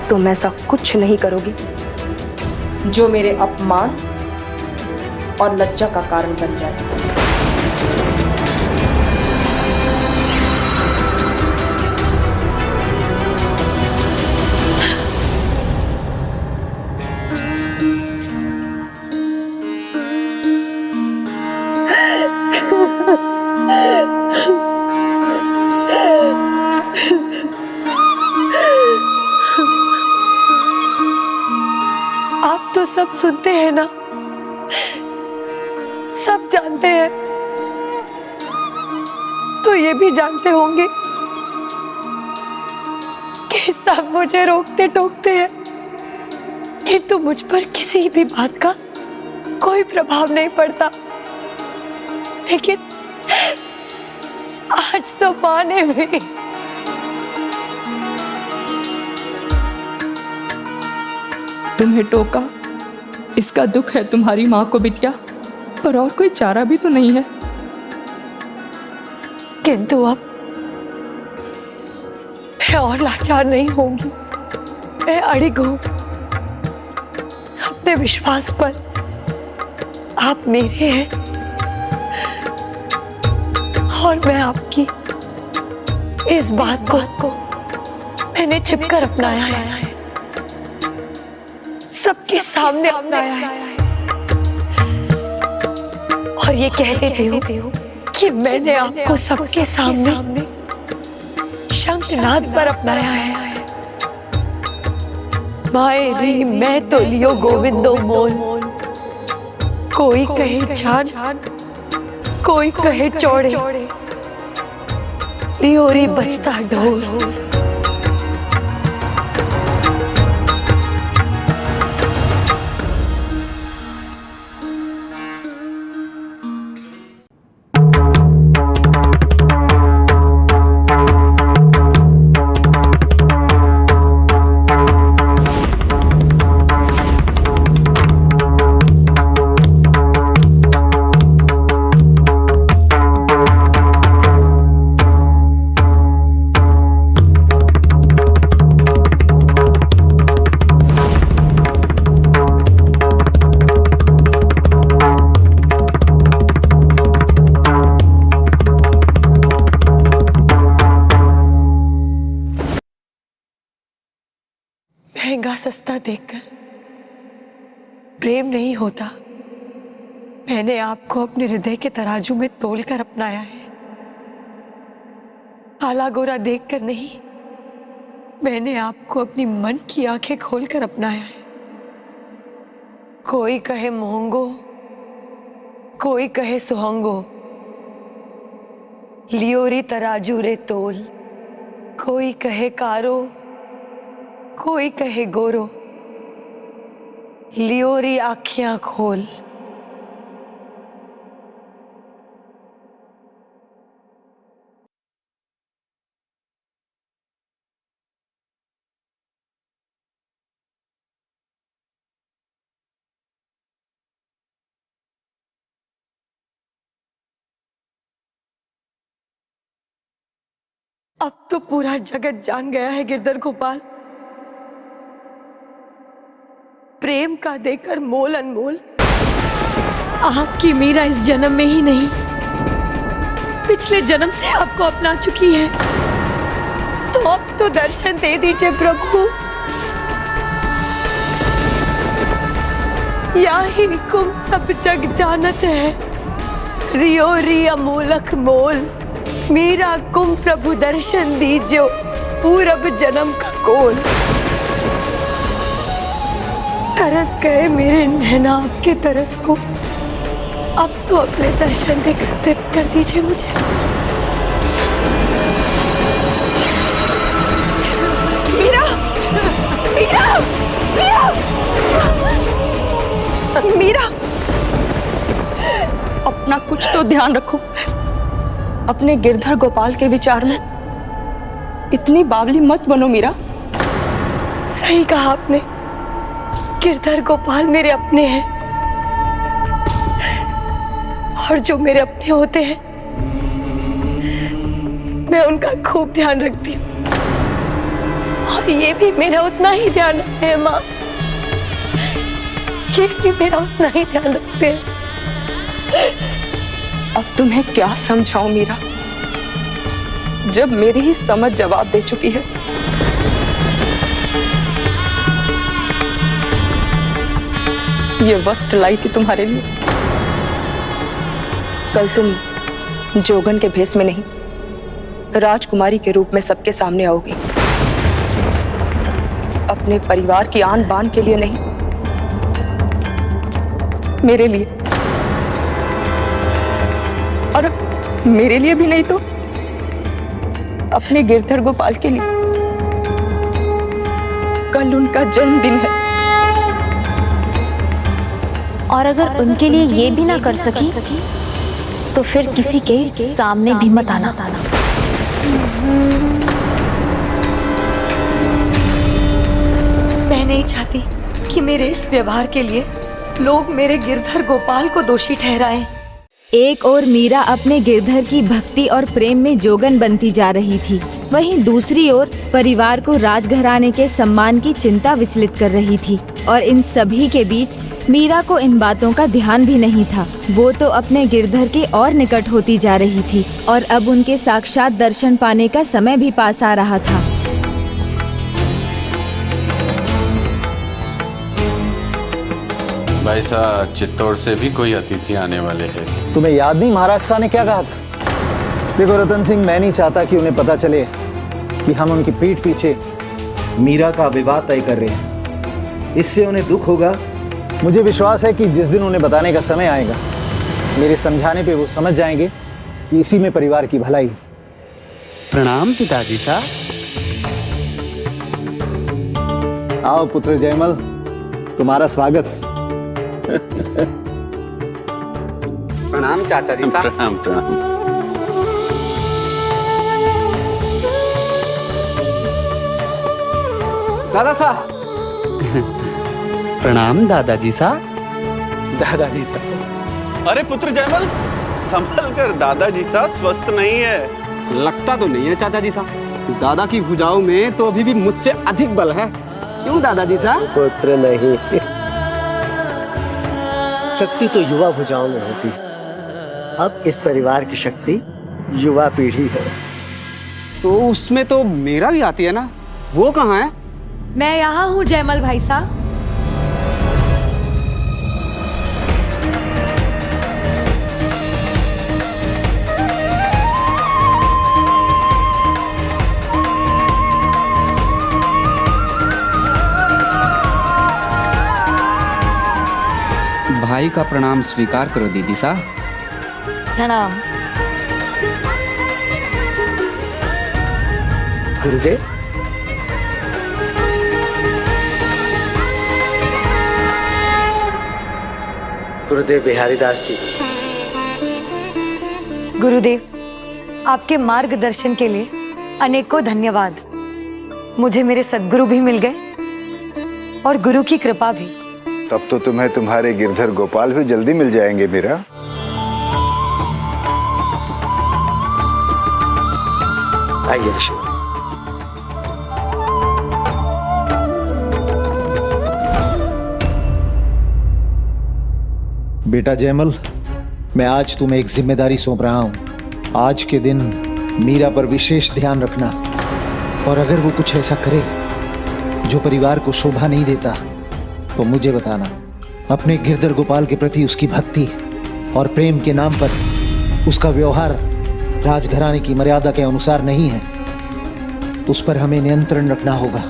तुम ऐसा कुछ नहीं करोगी जो मेरे अपमान और लज्जा का कारण बन जाए। तो सब सुनते हैं ना, सब जानते हैं, तो ये भी जानते होंगे कि सब मुझे रोकते टोकते हैं, किंतु मुझ पर किसी भी बात का कोई प्रभाव नहीं पड़ता। लेकिन आज तो मां ने भी तुम्हें टोका, इसका दुख है तुम्हारी माँ को बिटिया, और कोई चारा भी तो नहीं है। किंतु अब मैं और लाचार नहीं होंगी। मैं अड़िग हूं अपने विश्वास पर। आप मेरे हैं और मैं आपकी। इस बात को मैंने छिपकर अपनाया है, सबके सामने अपनाया है, और ये कह देती हूँ कि मैंने आपको सबके सामने शंखनाद पर अपनाया है। माए री मैं तो लियो गोविंदो मोल, कोई कहे छान कोई कहे चौड़े, लियो री बजता ढोल। महंगा सस्ता देखकर प्रेम नहीं होता। मैंने आपको अपने हृदय के तराजू में तोलकर अपनाया है। काला गोरा देखकर नहीं, मैंने आपको अपनी मन की आंखें खोलकर अपनाया है। कोई कहे मोहंगो, कोई कहे सुहंगो, लियोरी तराजू रे तोल। कोई कहे कारो, कोई कहे गोरो, लियोरी आँखियां खोल। अब तो पूरा जगत जान गया है गिरधर गोपाल, प्रेम का देकर मोल अनमोल आपकी मीरा इस जन्म में ही नहीं, पिछले जन्म से आपको अपना चुकी है। तो अब तो दर्शन दे दीजिए प्रभु। या ही कुम सब जग जानत है, रियो री अमोलक मोल। मीरा कुम प्रभु दर्शन दीजियो, पूरब जन्म का कोल। तरस गए मेरे नैना आपके तरस को, अब तो अपने दर्शन देकर तृप्त कर दीजिए मुझे। मीरा, मीरा, मीरा, मीरा, अपना कुछ तो ध्यान रखो। अपने गिरधर गोपाल के विचार में इतनी बावली मत बनो मीरा। सही कहा आपने, गिरधर गोपाल मेरे अपने हैं, और जो मेरे अपने होते हैं मैं उनका खूब ध्यान रखती हूँ, और ये भी मेरा उतना ही ध्यान रखते हैं माँ। ये भी मेरा उतना ही ध्यान रखते हैं। अब तुम्हें क्या समझाऊं मीरा, जब मेरी ही समझ जवाब दे चुकी है। ये वस्त्र लाई थी तुम्हारे लिए। कल तुम जोगन के भेष में नहीं, राजकुमारी के रूप में सबके सामने आओगी। अपने परिवार की आन बान के लिए नहीं, मेरे लिए, और मेरे लिए भी नहीं तो अपने गिरधर गोपाल के लिए। कल उनका जन्मदिन है, और अगर उनके लिए ये भी ना कर सकी तो फिर किसी के सामने भी मत आना। मैं नहीं चाहती कि मेरे इस व्यवहार के लिए लोग मेरे गिरधर गोपाल को दोषी ठहराएं। एक और मीरा अपने गिरधर की भक्ति और प्रेम में जोगन बनती जा रही थी, वहीं दूसरी ओर परिवार को राजघराने के सम्मान की चिंता विचलित कर रही थी। और इन सभी के बीच मीरा को इन बातों का ध्यान भी नहीं था। वो तो अपने गिरधर के और निकट होती जा रही थी और अब उनके साक्षात दर्शन पाने का समय भी पास आ रहा था। भाई साहब, चित्तौड़ से भी कोई अतिथि आने वाले हैं। तुम्हें याद नहीं महाराज साहब ने क्या कहा था? देखो रतन सिंह, मैं नहीं चाहता कि उन्हें पता चले कि हम उनकी पीठ पीछे मीरा का विवाह तय कर रहे हैं। इससे उन्हें दुख होगा। मुझे विश्वास है कि जिस दिन उन्हें बताने का समय आएगा, मेरे समझाने पे वो समझ जाएंगे कि इसी में परिवार की भलाई। प्रणाम पिताजी साहब। आओ पुत्र जयमल, तुम्हारा स्वागत। प्रणाम चाचा जी साहब। प्रणाम प्रणाम। दादा साहब। प्रणाम दादाजी साहब। दादाजी साहब। अरे पुत्र जयमल, संभल कर, दादाजी साहब स्वस्थ नहीं है। लगता तो नहीं है चाचा जी साहब। दादा की भुजाओं में तो अभी भी मुझसे अधिक बल है। क्यों दादाजी साहब? पुत्र नहीं, शक्ति तो युवा भुजाओं में होती है। अब इस परिवार की शक्ति युवा पीढ़ी है। तो उसमें तो मेरा भी आती है ना, वो कहाँ है? मैं यहाँ हूँ जयमल भाई साहब। भाई का प्रणाम स्वीकार करो दीदी साहब। प्रणाम। गुरुदेव, गुरुदेव बिहारी दास जी। गुरुदेव, आपके मार्गदर्शन के लिए अनेकों धन्यवाद। मुझे मेरे सद्गुरु भी मिल गए और गुरु की कृपा भी। तब तो तुम्हें तुम्हारे गिरधर गोपाल भी जल्दी मिल जाएंगे मीरा। आइए। बेटा जयमल, मैं आज तुम्हें एक जिम्मेदारी सौंप रहा हूं। आज के दिन मीरा पर विशेष ध्यान रखना, और अगर वो कुछ ऐसा करे जो परिवार को शोभा नहीं देता तो मुझे बताना। अपने गिरधर गोपाल के प्रति उसकी भक्ति और प्रेम के नाम पर उसका व्यवहार राजघराने की मर्यादा के अनुसार नहीं है, उस पर हमें नियंत्रण रखना होगा।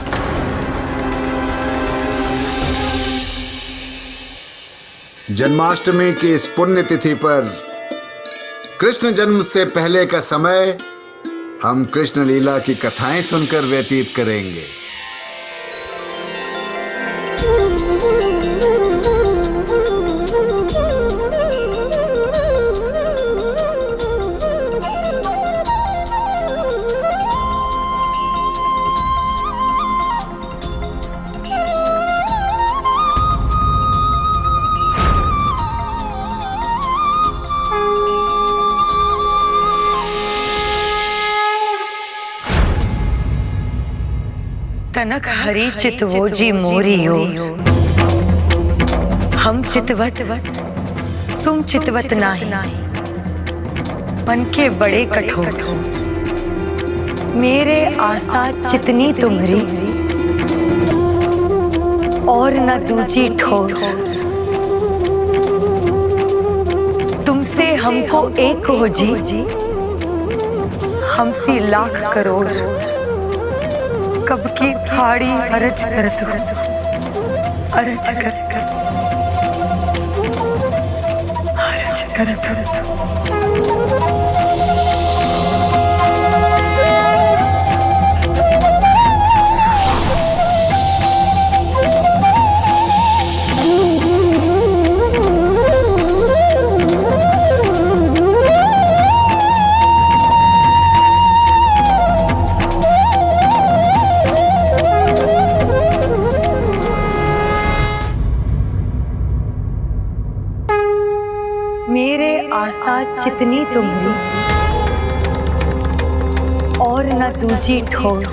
जन्माष्टमी की इस पुण्य तिथि पर कृष्ण जन्म से पहले का समय हम कृष्ण लीला की कथाएं सुनकर व्यतीत करेंगे। तनक हरि चितवो जी मोरियो, हम चितवत तुम चितवत नाही, मन के बड़े कठोर, मेरे आशा चितनी तुम्हारी और न दूजी ठोर। तुमसे हमको एक हो जी, हमसी लाख करोड़, कब की फाड़ी अरज कर दो, अरज कर। मेरे आशा चितनी तुम्हारी और न दूजी ठोर,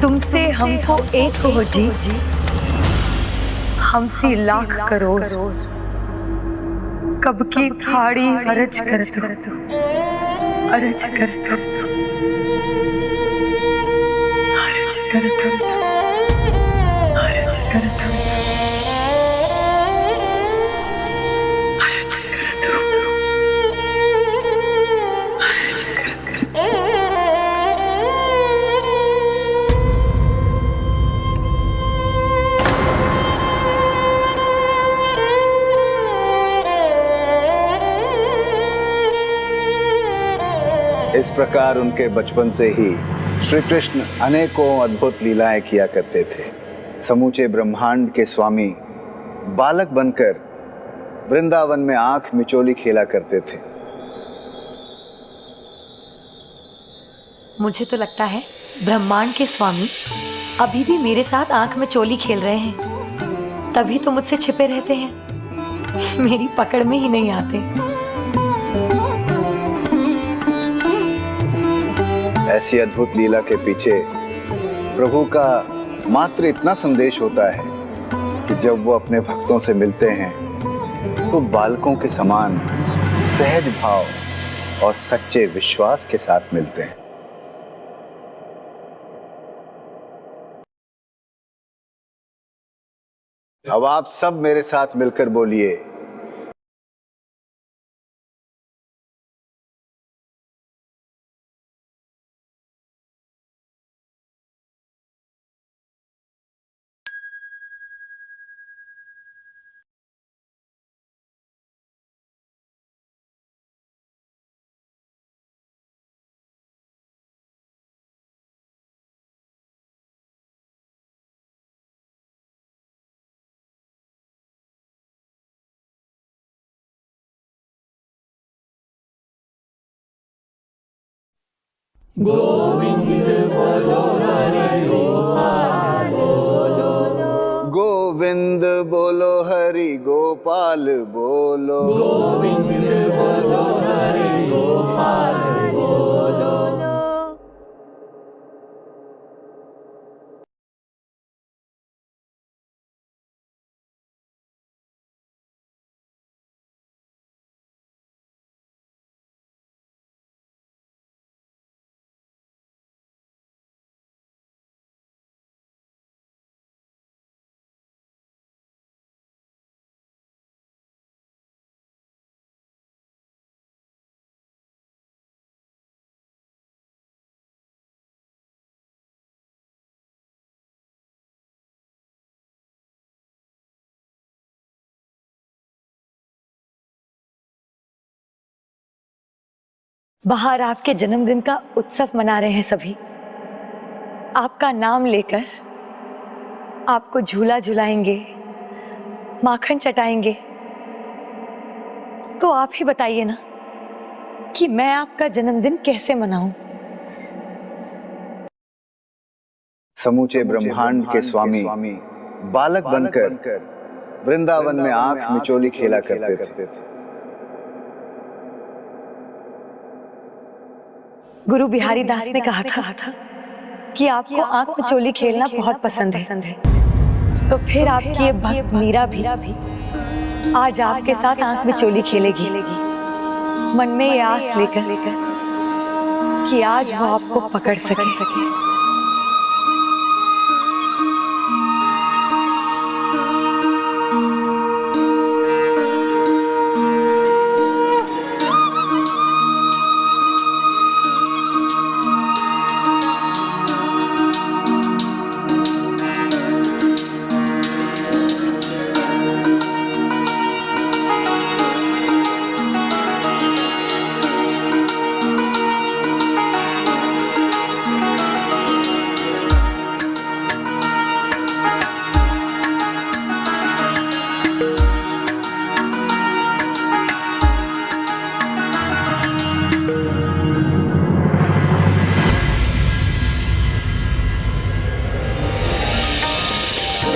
तुमसे हमको एक हो जी, हमसे लाख करोड़। कब की थाड़ी अरज कर दो, अरज कर दो, अरज कर दो, अरज कर दो, अरज कर दो, अरज कर दो। इस प्रकार उनके बचपन से ही श्री कृष्ण अनेकों अद्भुत लीलाएं किया करते थे। समूचे ब्रह्मांड के स्वामी बालक बनकर वृंदावन में आंख मिचोली खेला करते थे। मुझे तो लगता है ब्रह्मांड के स्वामी अभी भी मेरे साथ आंख में चोली खेल रहे हैं, तभी तो मुझसे छिपे रहते हैं, मेरी पकड़ में ही नहीं आते। ऐसी अद्भुत लीला के पीछे प्रभु का मात्र इतना संदेश होता है कि जब वो अपने भक्तों से मिलते हैं तो बालकों के समान सहज भाव और सच्चे विश्वास के साथ मिलते हैं। अब आप सब मेरे साथ मिलकर बोलिए, गोविंद बोलो हरि गोपाल बोलो, गोविंद बोलो हरि गोपाल बोलो, गोविंद बोलो हरि गोपाल बोलो। बाहर आपके जन्मदिन का उत्सव मना रहे हैं सभी, आपका नाम लेकर आपको झूला झुलाएंगे, माखन चटाएंगे। तो आप ही बताइए ना कि मैं आपका जन्मदिन कैसे मनाऊं। समूचे ब्रह्मांड के स्वामी बालक बनकर वृंदावन में आंख मिचोली खेला करते थे। गुरु बिहारी दास ने कहा था कि आपको आंख में चोली खेलना बहुत पसंद है, तो फिर आपकी ये भक्त मीरा भी आज आपके साथ आंख में चोली खेलेगी, मन में ये आस लेकर कि आज वो आपको पकड़ सके।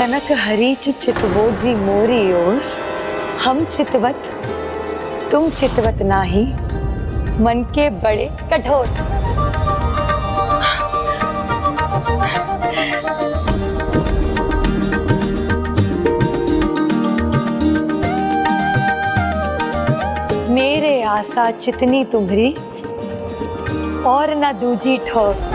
कनक हरीच चितवोजी मोरी ओर, हम चितवत तुम चितवत नाही, मन के बड़े कठोर। मेरे आशा चितनी तुम्हरी और न दूजी ठोर।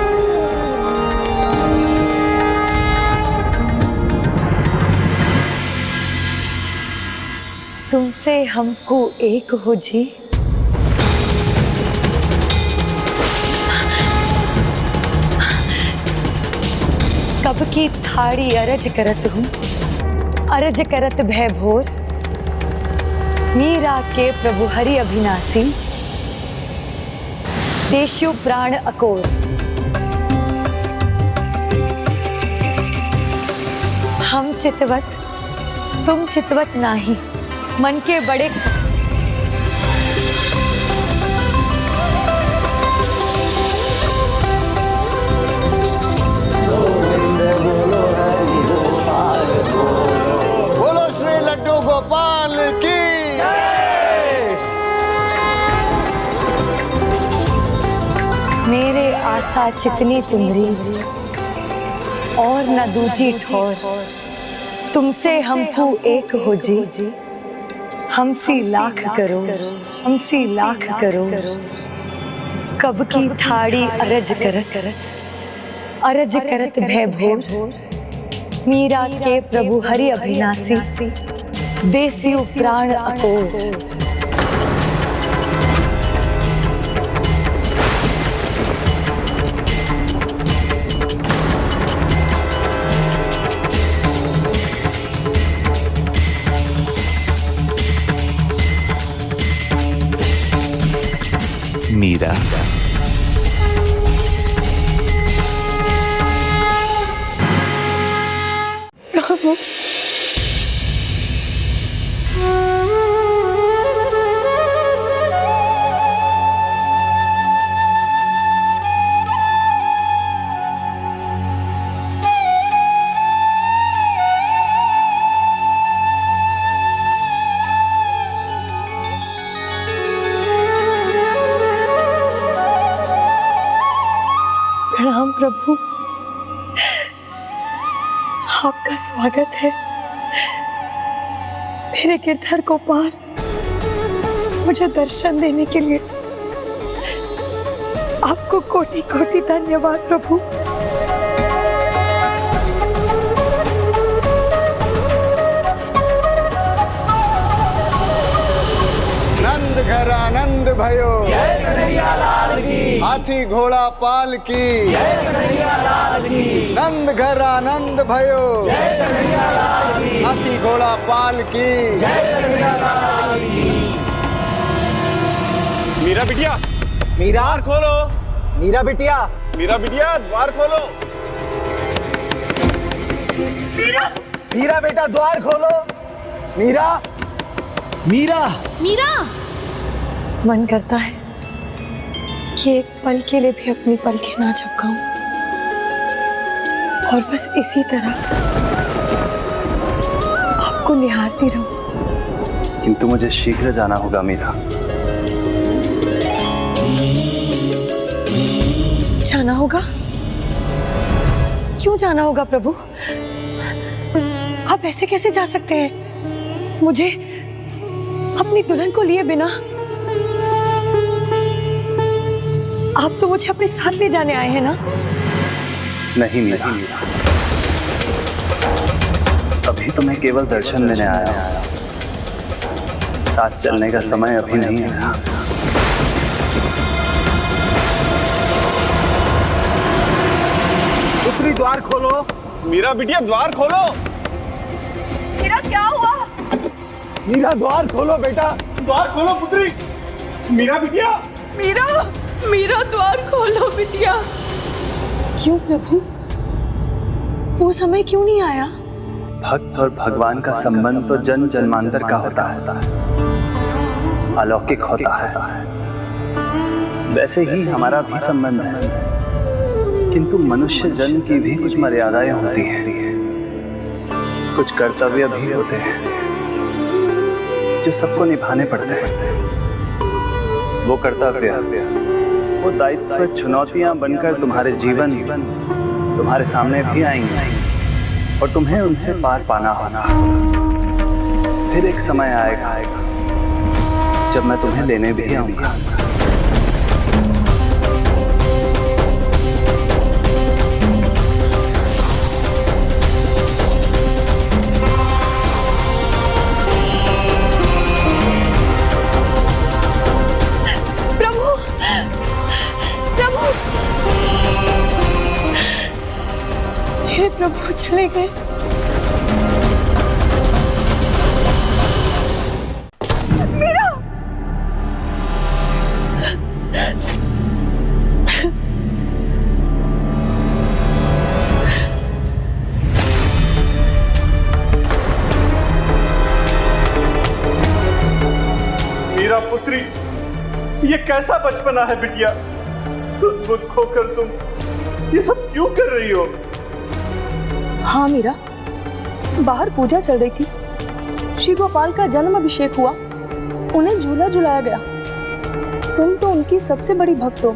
तुमसे हमको एक हो जी, कब की थाड़ी अरज करत हूँ, अरज करत भय भोर। मीरा के प्रभु हरि अभिनाशी, देशु प्राण अकोर। हम चितवत तुम चितवत नाही, मन के बड़े बोलो श्री लड्डू गोपाल की। मेरे आशा चितनी तुम्हरी और न दूजी ठोर। तुमसे हमको एक हो जी, हमसी लाख करो, हमसी लाख करो। कब की थाड़ी अरज करत, अरज करत भय भोर। मीरा के प्रभु हरि अभिनाशी, देसियु प्राण अकोर। मीरा, प्रणाम प्रभु, आपका स्वागत है। मेरे गिरधर गोपाल मुझे दर्शन देने के लिए आपको कोटि कोटि धन्यवाद प्रभु। नंद घर आनंद भयो, जय कन्हैया लाल की। हाथी घोड़ा पाल की, जय कन्हैया लाल की। नंद घर आनंद भयो, जय कन्हैया लाल की। हाथी घोड़ा पाल की, जय कन्हैया लाल की। मीरा बिटिया, मीरा द्वार खोलो। मीरा बिटिया, मीरा बिटिया, द्वार खोलो। मीरा बेटा द्वार खोलो। मीरा, मीरा, मीरा, मन करता है कि एक पल के लिए भी अपनी पलकें ना झपकाऊं और बस इसी तरह आपको निहारती रहूं। किंतु मुझे शीघ्र जाना होगा मीरा। जाना होगा? क्यों जाना होगा प्रभु? आप ऐसे कैसे जा सकते हैं मुझे अपनी दुल्हन को लिए बिना? आप तो मुझे अपने साथ ले जाने आए हैं ना? नहीं मीरा, अभी तो मैं केवल दर्शन देने आया हूं। साथ चलने का समय अभी नहीं आया। दूसरी द्वार खोलो। मीरा बिटिया, द्वार खोलो। मीरा क्या हुआ? मीरा द्वार खोलो बेटा, द्वार खोलो पुत्री। मीरा बिटिया, मीरा, मीरा द्वार खोलो बिटिया। क्यों प्रभु? वो समय क्यों नहीं आया? भक्त और भगवान का संबंध तो जन्म जन्मांतर का होता है, अलौकिक होता है। वैसे ही हमारा भी संबंध है, किंतु मनुष्य जन्म की भी कुछ मर्यादाएं होती हैं। कुछ कर्तव्य भी होते हैं जो सबको निभाने पड़ते हैं। वो कर्तव्य, वो दायित्व चुनौतियां बनकर तुम्हारे जीवन तुम्हारे सामने भी आएंगी और तुम्हें उनसे पार पाना होना। फिर एक समय आएगा जब मैं तुम्हें लेने भी आऊंगा। मेरे प्रभु चले गए। मीरा! मीरा पुत्री, ये कैसा बचपना है बिटिया? सुध-बुध खोकर तुम ये सब क्यों कर रही हो? हाँ मीरा, बाहर पूजा चल रही थी। श्री गोपाल का जन्म अभिषेक हुआ, उन्हें झूला झुलाया गया। तुम तो उनकी सबसे बड़ी भक्त हो,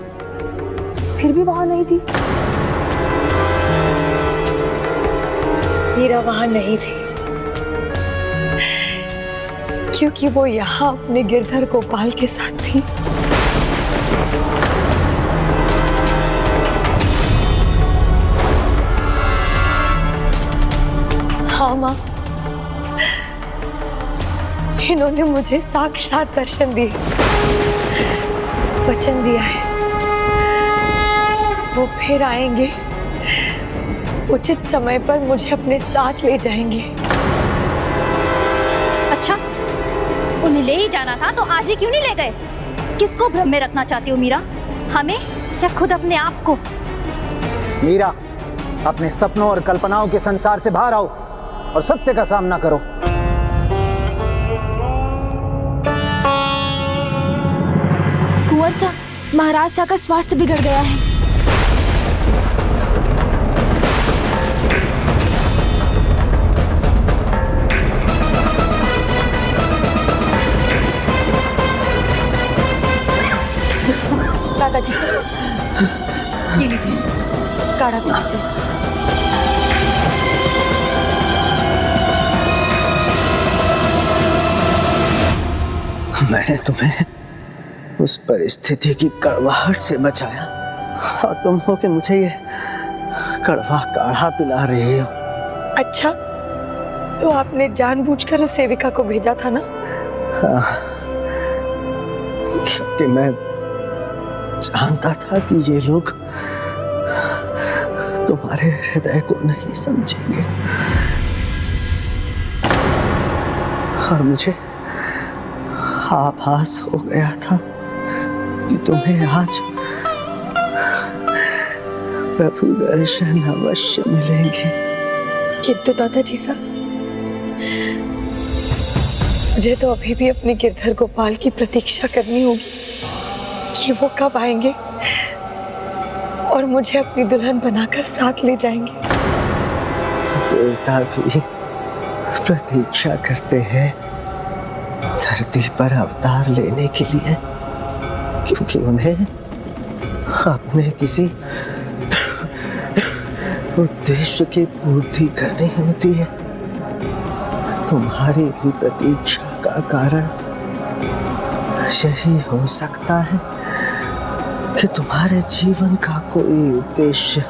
फिर भी वहां नहीं थी। मीरा वहां नहीं थी क्योंकि वो यहाँ अपने गिरधर गोपाल के साथ थी। हाँ माँ, इन्होंने मुझे साक्षात दर्शन दिए, वचन दिया है वो फिर आएंगे, उचित समय पर मुझे अपने साथ ले जाएंगे। अच्छा, उन्हें ले ही जाना था तो आज ही क्यों नहीं ले गए? किसको भ्रम में रखना चाहती हो मीरा? हमें या खुद अपने आप को? मीरा, अपने सपनों और कल्पनाओं के संसार से बाहर आओ और सत्य का सामना करो। कुंवर सा, महाराज सा का स्वास्थ्य बिगड़ गया है। दादाजी, ये लीजिए, काढ़ा पी लीजिए। मैंने तुम्हें उस परिस्थिति की कड़वाहट से बचाया और तुम हो कि मुझे ये कड़वा काढ़ा पिला रही हो। अच्छा, तो आपने जानबूझकर उस सेविका को भेजा था ना? हाँ, क्योंकि मैं जानता था कि ये लोग तुम्हारे हृदय को नहीं समझेंगे और मुझे आभास हो गया था कि तुम्हें आज प्रभु दर्शन अवश्य मिलेंगे। किंतु दादाजी साहब, मुझे तो अभी भी अपने गिरधर गोपाल की प्रतीक्षा करनी होगी कि वो कब आएंगे और मुझे अपनी दुल्हन बनाकर साथ ले जाएंगे। देवता भी प्रतीक्षा करते हैं धरती पर अवतार लेने के लिए, क्योंकि उन्हें अपने किसी उद्देश्य की पूर्ति करनी होती है। तुम्हारी भी प्रतीक्षा का कारण यही हो सकता है कि तुम्हारे जीवन का कोई उद्देश्य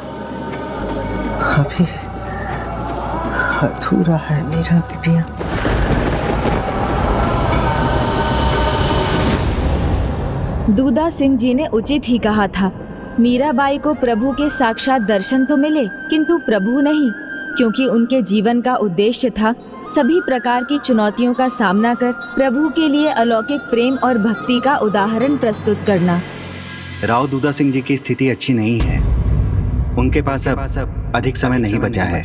अभी अधूरा है मेरा बिटिया। दूधा सिंह जी ने उचित ही कहा था। मीराबाई को प्रभु के साक्षात दर्शन तो मिले, किंतु प्रभु नहीं, क्योंकि उनके जीवन का उद्देश्य था सभी प्रकार की चुनौतियों का सामना कर प्रभु के लिए अलौकिक प्रेम और भक्ति का उदाहरण प्रस्तुत करना। राव दूधा सिंह जी की स्थिति अच्छी नहीं है, उनके पास अब अधिक समय नहीं बचा है।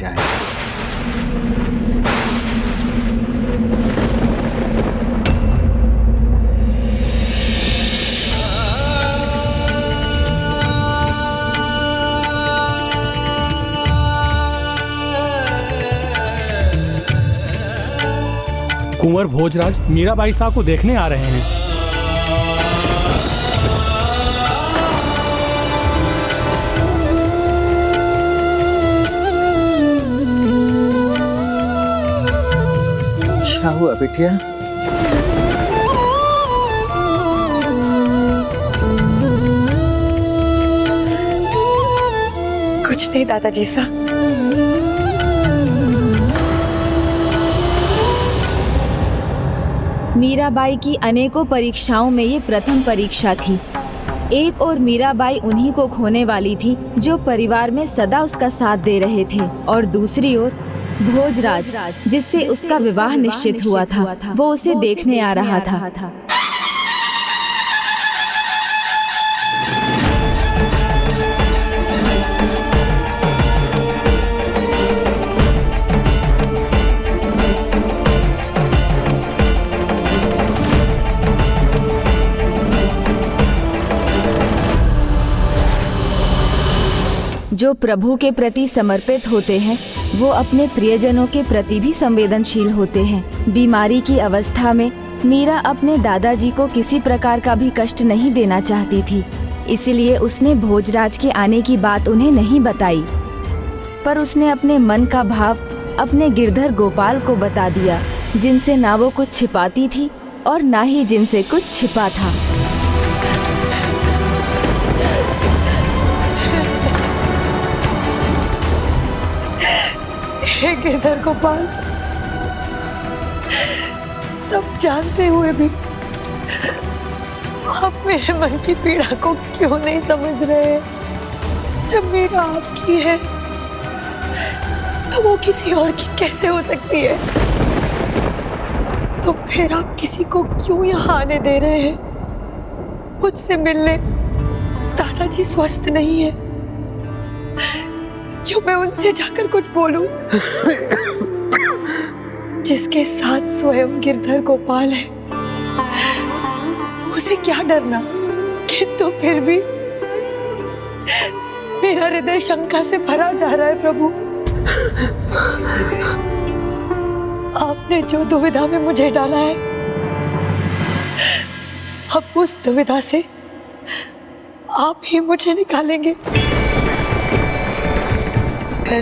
कुंवर भोजराज मीराबाई साहब को देखने आ रहे हैं। क्या हुआ बिटिया? कुछ नहीं दादाजी साहब। मीराबाई की अनेकों परीक्षाओं में ये प्रथम परीक्षा थी। एक और मीराबाई उन्हीं को खोने वाली थी जो परिवार में सदा उसका साथ दे रहे थे, और दूसरी ओर भोजराज जिससे उसका विवाह निश्चित हुआ था, वो उसे देखने आ रहा था। जो प्रभु के प्रति समर्पित होते हैं वो अपने प्रियजनों के प्रति भी संवेदनशील होते हैं। बीमारी की अवस्था में मीरा अपने दादाजी को किसी प्रकार का भी कष्ट नहीं देना चाहती थी, इसलिए उसने भोजराज के आने की बात उन्हें नहीं बताई, पर उसने अपने मन का भाव अपने गिरधर गोपाल को बता दिया, जिनसे ना वो कुछ छिपाती थी और ना ही जिनसे कुछ छिपा था। हे गिरधर गोपाल, सब जानते हुए भी आप मेरे मन की पीड़ा को क्यों नहीं समझ रहे? जब मीरा आपकी है तो वो किसी और की कैसे हो सकती है? तो फिर आप किसी को क्यों यहाँ आने दे रहे हैं? मुझसे मिलने दादाजी स्वस्थ नहीं है, क्यों मैं उनसे जाकर कुछ बोलूं? जिसके साथ स्वयं गिरधर गोपाल है, उसे क्या डरना? किंतु फिर भी मेरा हृदय शंका से भरा जा रहा है प्रभु। आपने जो दुविधा में मुझे डाला है, अब उस दुविधा से आप ही मुझे निकालेंगे।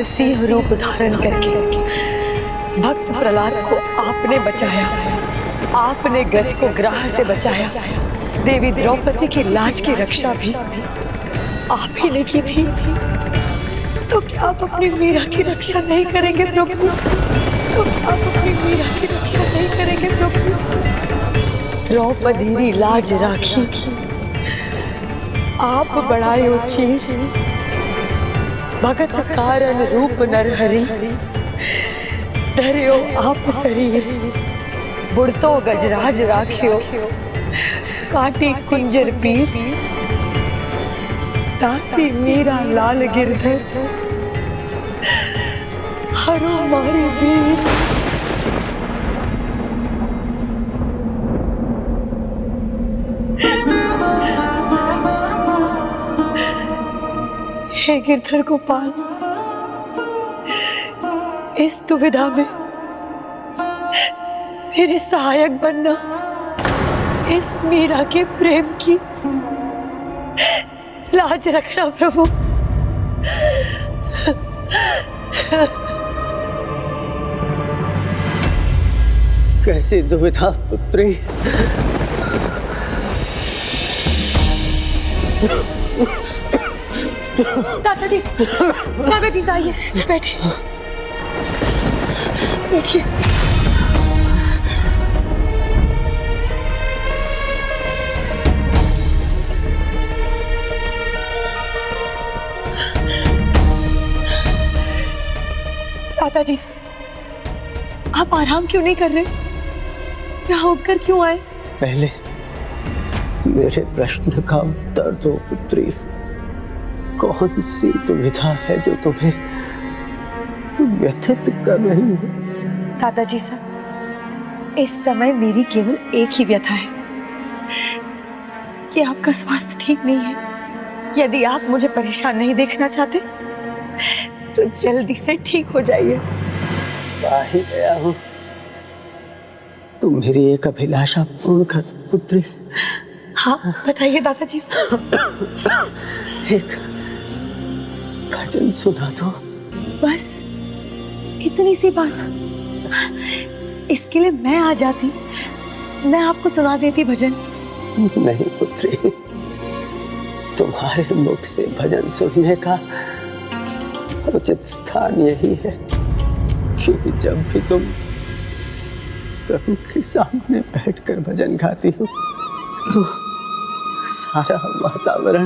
सिंह रूप धारण करके भक्त प्रहलाद को आपने बचाया, आपने गज को ग्राह से बचाया, देवी द्रौपदी की लाज की रक्षा भी आप ही ने की थी। तो क्या आप अपनी मीरा की रक्षा नहीं करेंगे प्रभु? तो क्या आप अपनी मीरा की रक्षा नहीं करेंगे प्रभु? द्रौपदी री लाज राखी, आप बढ़ायो चीर, भगत कारण रूप नरहरि, धरियो आप शरीर, बुढ़तो गजराज राखियो, काटी कुंजर पीर, दासी मीरा लाल गिरधर, हरो मारे वीर। हे गिरधर गोपाल, इस दुविधा में मेरे सहायक बनना, इस मीरा के प्रेम की लाज रखना प्रभु। कैसी दुविधा पुत्री? दादाजी आइए, बैठिए बैठिए। दादाजी आप आराम क्यों नहीं कर रहे? यहाँ उठकर क्यों आए? पहले मेरे प्रश्न का उत्तर दो पुत्री। कौन सी दुविधा है जो तुम्हें व्यथित कर रही है? दादाजी साहब, इस समय मेरी केवल एक ही व्यथा है कि आपका स्वास्थ्य ठीक नहीं है। यदि आप मुझे परेशान नहीं देखना चाहते तो जल्दी से ठीक हो जाइए। आ ही गया हूँ। तुम मेरी एक अभिलाषा पूर्ण कर पुत्री। हाँ बताइए दादाजी। एक भजन सुना दो। बस इतनी सी बात, इसके लिए मैं आ जाती, मैं आपको सुना देती भजन। नहीं पुत्री, तुम्हारे मुख से भजन सुनने का उचित स्थान यही है, क्योंकि जब भी तुम प्रभु के सामने बैठकर भजन गाती हो तो सारा वातावरण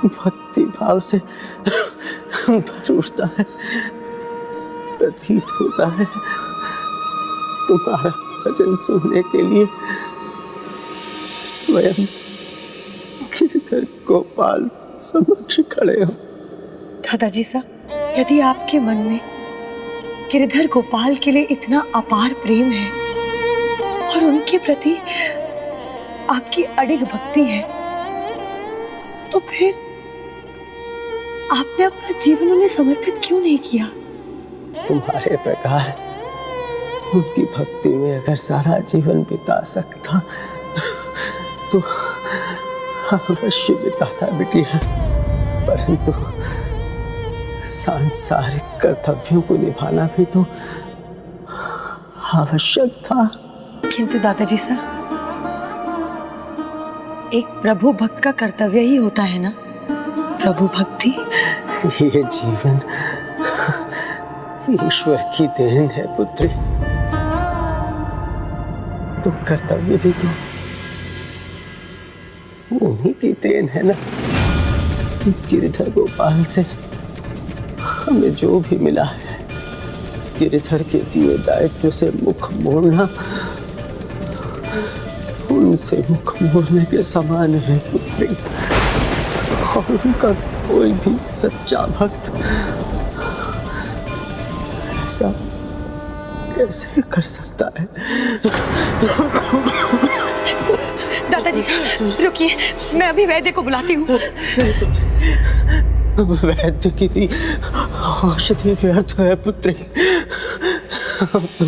भक्ति भाव से भर उठता है। प्रतीत होता है तुम्हारा भजन सुनने के लिए स्वयं गिरधर गोपाल समक्ष खड़े हो। दादाजी साहब, यदि आपके मन में गिरधर गोपाल के लिए इतना अपार प्रेम है और उनके प्रति आपकी अडिग भक्ति है, तो फिर आपने अपना जीवन उन्हें समर्पित क्यों नहीं किया? तुम्हारे प्रकार उनकी भक्ति में अगर सारा जीवन बिता सकता तो अवश्य बिताता बिटिया, परंतु सांसारिक कर्तव्यों को निभाना भी तो आवश्यक था। किंतु दादाजी साहब, एक प्रभु भक्त का कर्तव्य ही होता है ना प्रभु भक्ति। ये जीवन ईश्वर की देन है पुत्री, तो कर्तव्य भी तो उन्हीं की देन है ना। गिरधर गोपाल से हमें जो भी मिला है, गिरधर के दिए दायित्व से मुख मोड़ना उनसे मुख मोड़ने के समान है पुत्री। और उनका कोई भी सच्चा भक्त ऐसा कैसे कर सकता है? दादाजी साहब रुकिए, मैं अभी वैद्य को बुलाती हूँ। वैद्य की दी औषधि व्यर्थ है पुत्री। अब तो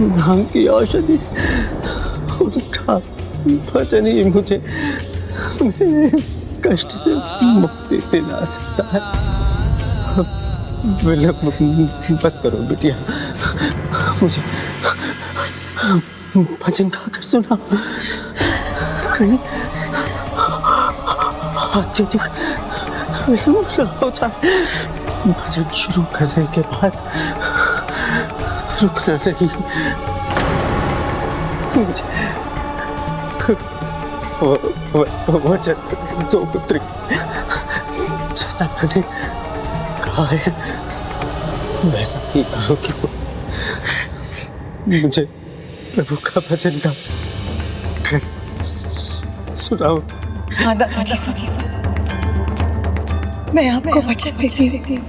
नाम की औषधि उनका भजन ही मुझे मेरे इस कष्ट से मुक्ति दिला सकता है। विलंब मत करो बिटिया, मुझे भजन गाकर सुना। कहीं अत्यधिक विलंब न हो जाए। भजन शुरू करने के बाद रुकना नहीं। मुझे वचन दो पुत्री, जैसा मैंने कहा है वैसा ही करोगी। मुझे प्रभु का भजन का सुनाओ। हाँ दादाजी साहब, मैं आपको वचन देती हूँ।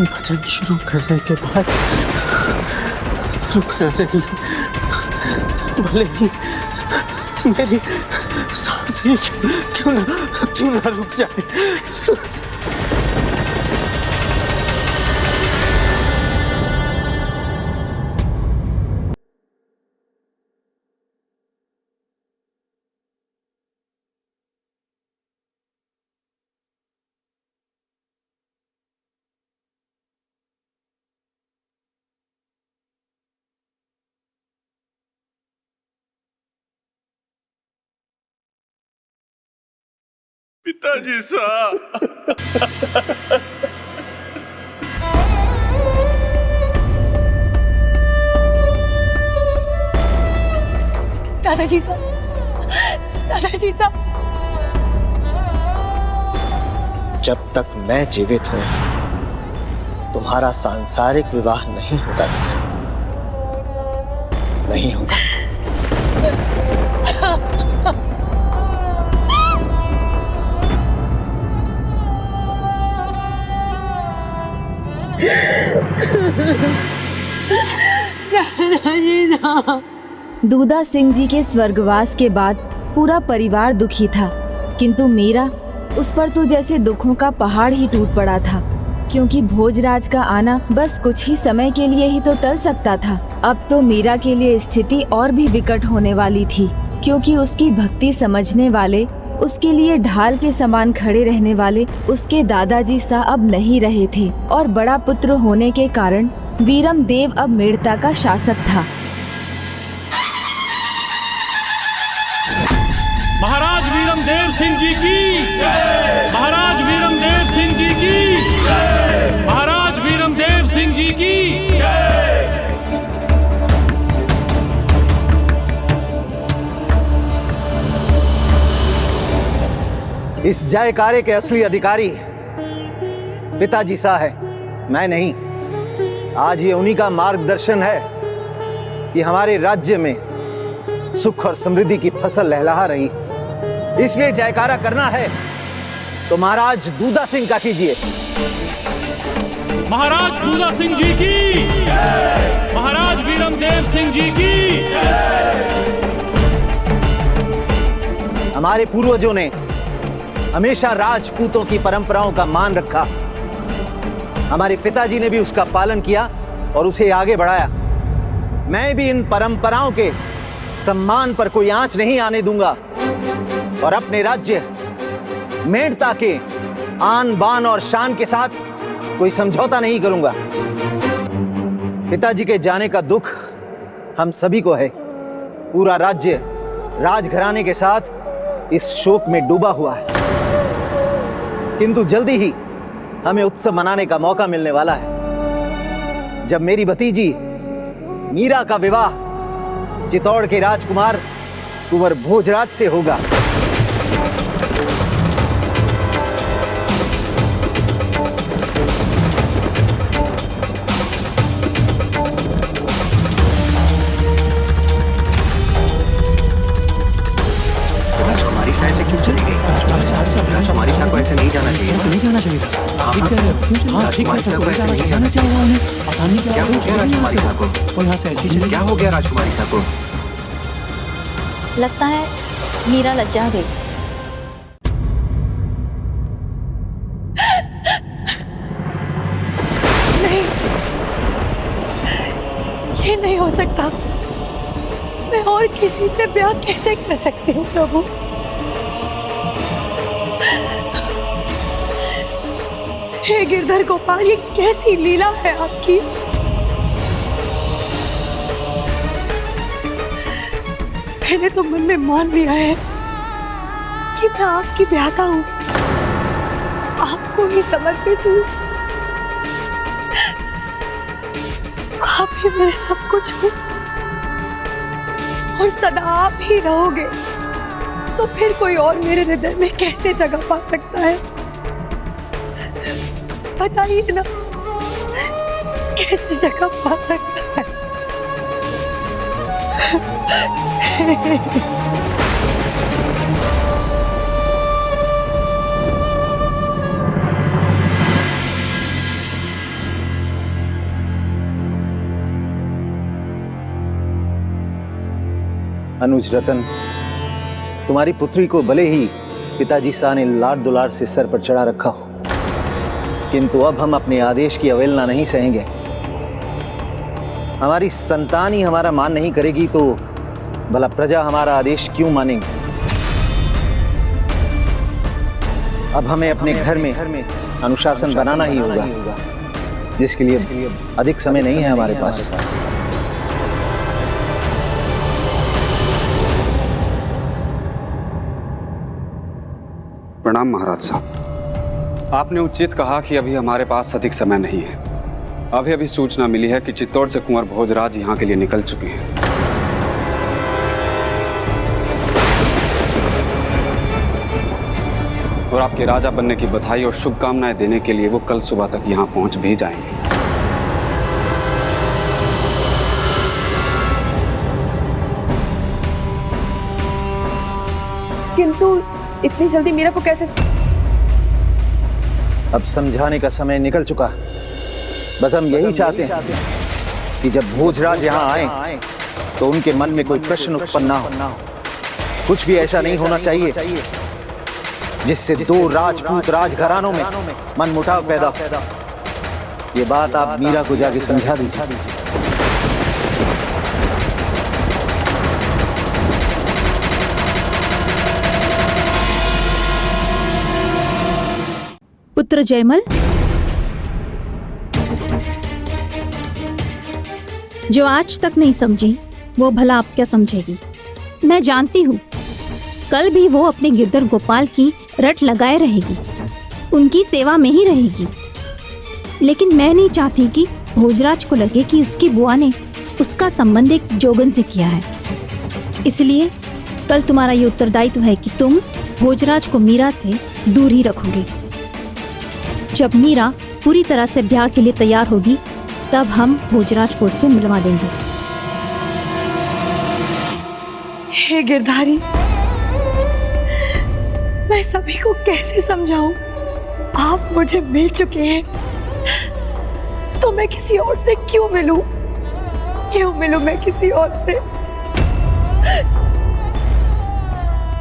भजन शुरू करने के बाद रुकना नहीं, भले ही मेरी सांस ही क्यों ना रुक जाए। पिताजी साहब, दादाजी साहब, दादाजी साहब। जब तक मैं जीवित हूं तुम्हारा सांसारिक विवाह नहीं होगा, नहीं होगा। दूधा सिंह जी के स्वर्गवास के बाद पूरा परिवार दुखी था, किंतु मीरा, उस पर तो जैसे दुखों का पहाड़ ही टूट पड़ा था, क्योंकि भोजराज का आना बस कुछ ही समय के लिए ही तो टल सकता था। अब तो मीरा के लिए स्थिति और भी विकट होने वाली थी, क्योंकि उसकी भक्ति समझने वाले, उसके लिए ढाल के समान खड़े रहने वाले उसके दादाजी सा अब नहीं रहे थे, और बड़ा पुत्र होने के कारण वीरम देव अब मेड़ता का शासक था। महाराज वीरम देव सिंह जी की, महाराज वीरम देव सिंह जी की, महाराज वीरम देव सिंह जी की। इस जयकारे के असली अधिकारी पिताजी सा है, मैं नहीं। आज ये उन्हीं का मार्गदर्शन है कि हमारे राज्य में सुख और समृद्धि की फसल लहलहा रही। इसलिए जयकारा करना है तो महाराज दूधा सिंह का कीजिए। महाराज दूधा सिंह जी की, महाराज वीरम देव सिंह जी की। हमारे पूर्वजों ने हमेशा राजपूतों की परंपराओं का मान रखा। हमारे पिताजी ने भी उसका पालन किया और उसे आगे बढ़ाया। मैं भी इन परंपराओं के सम्मान पर कोई आंच नहीं आने दूंगा और अपने राज्य मेड़ता के आन बान और शान के साथ कोई समझौता नहीं करूंगा। पिताजी के जाने का दुख हम सभी को है। पूरा राज्य राजघराने के साथ इस शोक में डूबा हुआ है, किंतु जल्दी ही हमें उत्सव मनाने का मौका मिलने वाला है, जब मेरी भतीजी मीरा का विवाह चित्तौड़ के राजकुमार कुंवर भोजराज से होगा। राजकुमारी सा ऐसे क्यों चली गई? राजकुमारी सा को ऐसे नहीं जाना चाहिए। नहीं जाना चाहिए था। राजकुमारी सा को ऐसे नहीं जाना चाहिए। पता नहीं क्या हो गया राजकुमारी सा को। वो यहाँ से ऐसे चली। क्या हो गया राजकुमारी सा को? लगता है मीरा लज्जा गई। नहीं, ये नहीं हो सकता। मैं और किसी से ब्याह कैसे कर सकती हूँ प्रभु? हे गिरधर गोपाल, ये कैसी लीला है आपकी? मैंने तो मन में मान लिया है कि मैं आपकी ब्याहता हूँ, आपको ही समर्पित हूँ। आप ही मेरे सब कुछ हो और सदा आप ही रहोगे, तो फिर कोई और मेरे हृदय में कैसे जगह पा सकता है? बताइए ना, कैसे जगह पा सकता है? अनुज रतन, तुम्हारी पुत्री को भले ही पिताजी शाह ने लाड दुलार से सर पर चढ़ा रखा हो, किंतु अब हम अपने आदेश की अवहेलना नहीं सहेंगे। हमारी संतान ही हमारा मान नहीं करेगी तो भला प्रजा हमारा आदेश क्यों मानेंगे? अब हमें अपने घर में अनुशासन बनाना ही होगा, जिसके लिए अधिक समय नहीं है हमारे पास। प्रणाम महाराज साहब। आपने उचित कहा कि अभी हमारे पास अधिक समय नहीं है। अभी सूचना मिली है कि चित्तौड़ से कुंवर भोजराज यहाँ के लिए निकल चुके हैं। और आपके राजा बनने की बधाई और शुभकामनाएं देने के लिए वो कल सुबह तक यहाँ पहुंच भी जाएंगे। किंतु इतनी जल्दी मीरा को कैसे? अब समझाने का समय निकल चुका। बस हम यही चाहते हैं कि जब भोजराज यहाँ आए तो उनके मन में कोई प्रश्न उत्पन्न ना हो। कुछ भी ऐसा नहीं होना चाहिए जिससे दो राजपूत राजघरानों में मनमुटाव पैदा हो। ये बात आप मीरा को जाके समझा दीजिए। पुत्र जयमल, जो आज तक नहीं समझी वो भला आप क्या समझेगी? मैं जानती हूँ कल भी वो अपने गिरधर गोपाल की रट लगाए रहेगी, उनकी सेवा में ही रहेगी। लेकिन मैं नहीं चाहती कि भोजराज को लगे कि उसकी बुआ ने उसका संबंध एक जोगन से किया है। इसलिए कल तुम्हारा ये उत्तरदायित्व है कि तुम भोजराज को मीरा से दूर ही रखोगे। जब मीरा पूरी तरह से ब्याह के लिए तैयार होगी तब हम भोजराज को उससे मिलवा देंगे। हे गिरधारी, मैं सभी को कैसे समझाऊं? आप मुझे मिल चुके हैं तो मैं किसी और से क्यों मिलूं? क्यों मिलूं मैं किसी और से?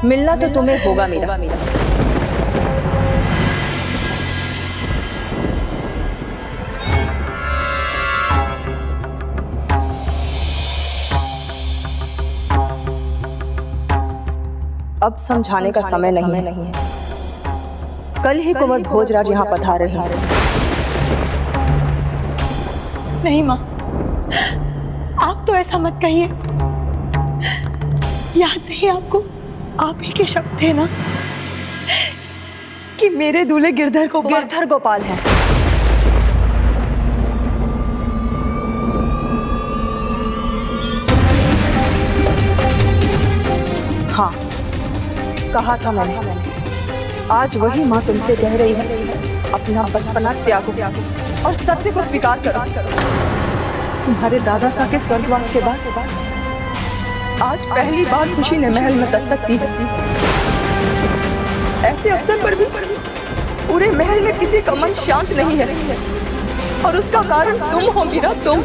मिलना तो तुम्हें होगा मीरा। अब समझाने का समय नहीं है। कल ही कुंवर भोजराज यहाँ पधार रहे हैं। नहीं माँ, आप तो ऐसा मत कहिए। याद नहीं आपको? आप ही के शब्द थे ना कि मेरे दूल्हे गिरधर गोपाल हैं। हाँ, कहा था मैंने। आज वही माँ तुमसे कह रही है अपना बचपना त्यागो और सत्य को स्वीकार करो। तुम्हारे दादा साहब के स्वर्गवास के बाद आज पहली बार खुशी ने महल में दस्तक दी है। ऐसे अवसर पर भी पूरे महल में किसी का मन शांत नहीं है और उसका कारण तुम हो मीरा, तुम।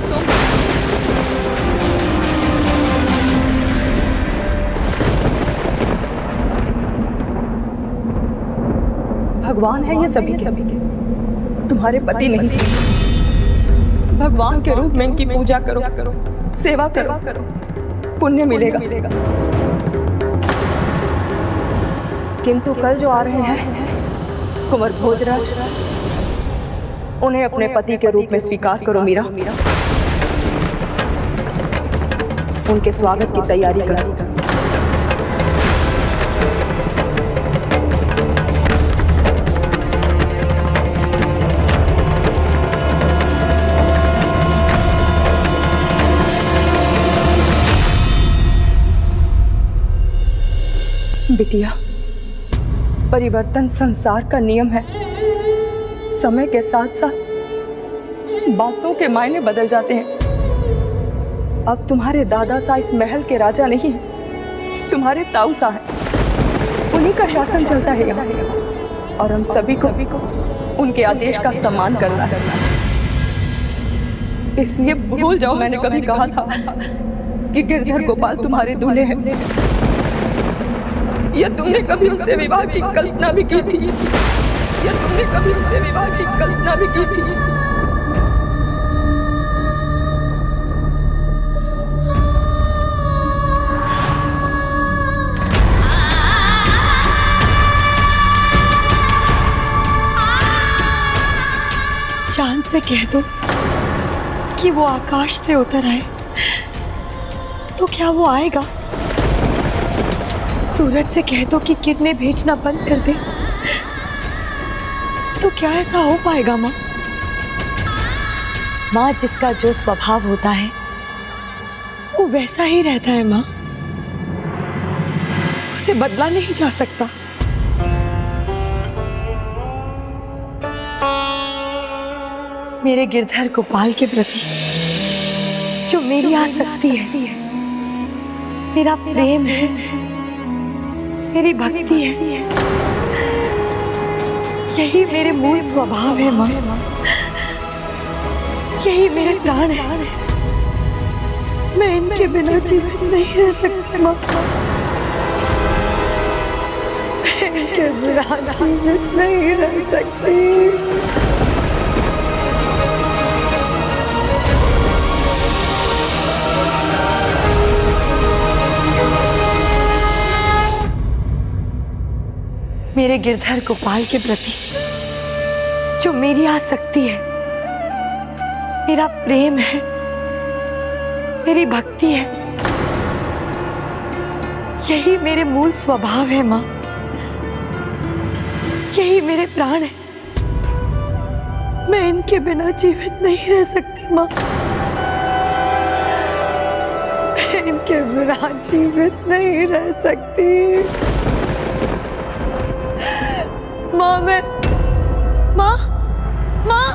भगवान है ये सभी के, तुम्हारे पति नहीं। भगवान के रूप में इनकी पूजा करो, सेवा करो, पुण्य मिलेगा। किंतु कल जो आ रहे हैं कुंवर भोजराज, उन्हें अपने पति के रूप में स्वीकार करो मीरा। उनके स्वागत की तैयारी करो। बिटिया, परिवर्तन संसार का नियम है। समय के साथ साथ बातों के मायने बदल जाते हैं। अब तुम्हारे दादा सा इस महल के राजा नहीं है, तुम्हारे ताऊ सा है। उन्हीं का शासन चलता है यहाँ और हम सभी को उनके आदेश का सम्मान करना है। इसलिए भूल जाओ मैंने कभी कहा था कि गिरधर गोपाल तुम्हारे दूल्हे हैं, या तुमने कभी उनसे विवाह की कल्पना भी की थी? या तुमने कभी उनसे विवाह की कल्पना भी की थी? चांद से कह दो कि वो आकाश से उतर आए, तो क्या वो आएगा? सूरज से कह दो कि किरणें भेजना बंद कर दे, तो क्या ऐसा हो पाएगा माँ? माँ, जिसका जो स्वभाव होता है वो वैसा ही रहता है माँ, उसे बदला नहीं जा सकता। मेरे गिरधर गोपाल के प्रति जो मेरी आसक्ति है, मेरा प्रेम है, मेरी भक्ति है, यही मेरे मूल स्वभाव है माँ, यही मेरे प्राण है। मैं इनके बिना जीवित नहीं रह सकती माँ, मैं इनके बिना जीवित नहीं रह सकती। मेरे गिरधर गोपाल के प्रति जो मेरी आसक्ति है, मेरा प्रेम है, मेरी भक्ति है, यही मेरे मूल स्वभाव है माँ, यही मेरे प्राण है। मैं इनके बिना जीवित नहीं रह सकती माँ, मैं इनके बिना जीवित नहीं रह सकती माँ। मैं माँ माँ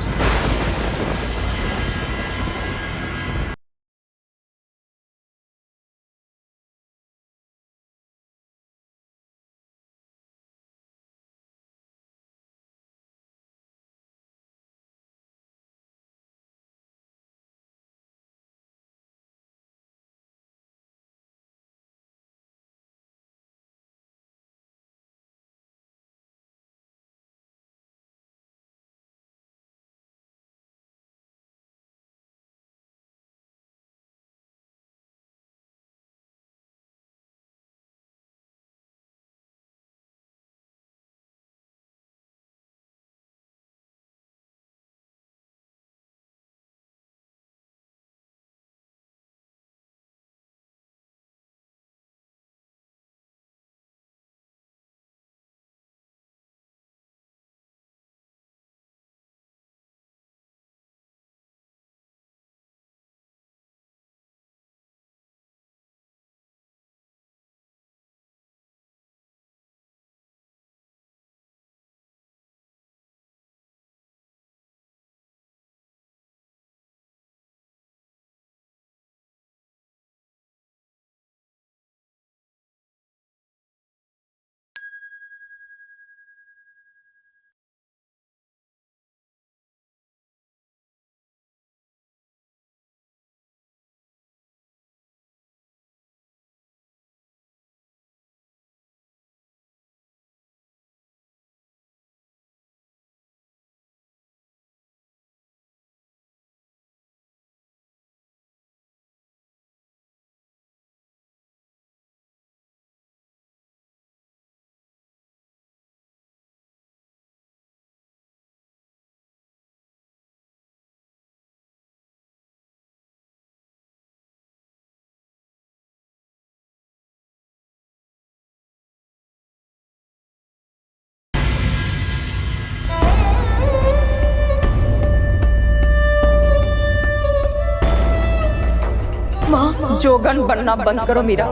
जोगन बनना बंद करो मीरा,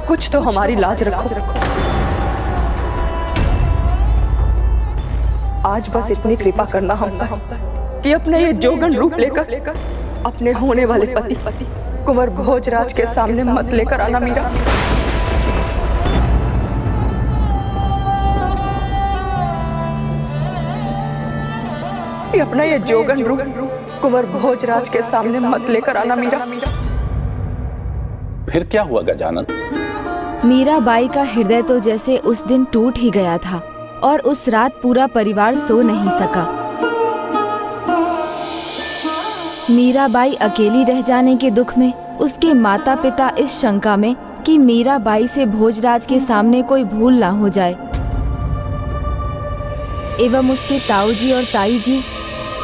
कुछ तो हमारी लाज रखो। आज बस इतनी कृपा करना हम पर कि अपने ये जोगन रूप लेकर अपने होने वाले पति कुंवर भोजराज के सामने मत लेकर आना मीरा। अपना ये जोगन रूप कुंवर भोजराज के सामने मत लेकर आना मीरा। फिर क्या हुआ गजानन? मीराबाई का हृदय तो जैसे उस दिन टूट ही गया था और उस रात पूरा परिवार सो नहीं सका। मीराबाई अकेली रह जाने के दुख में उसके माता पिता इस शंका में कि मीराबाई से भोजराज के सामने कोई भूल ना हो जाए, एवं उसके ताऊजी और ताई जी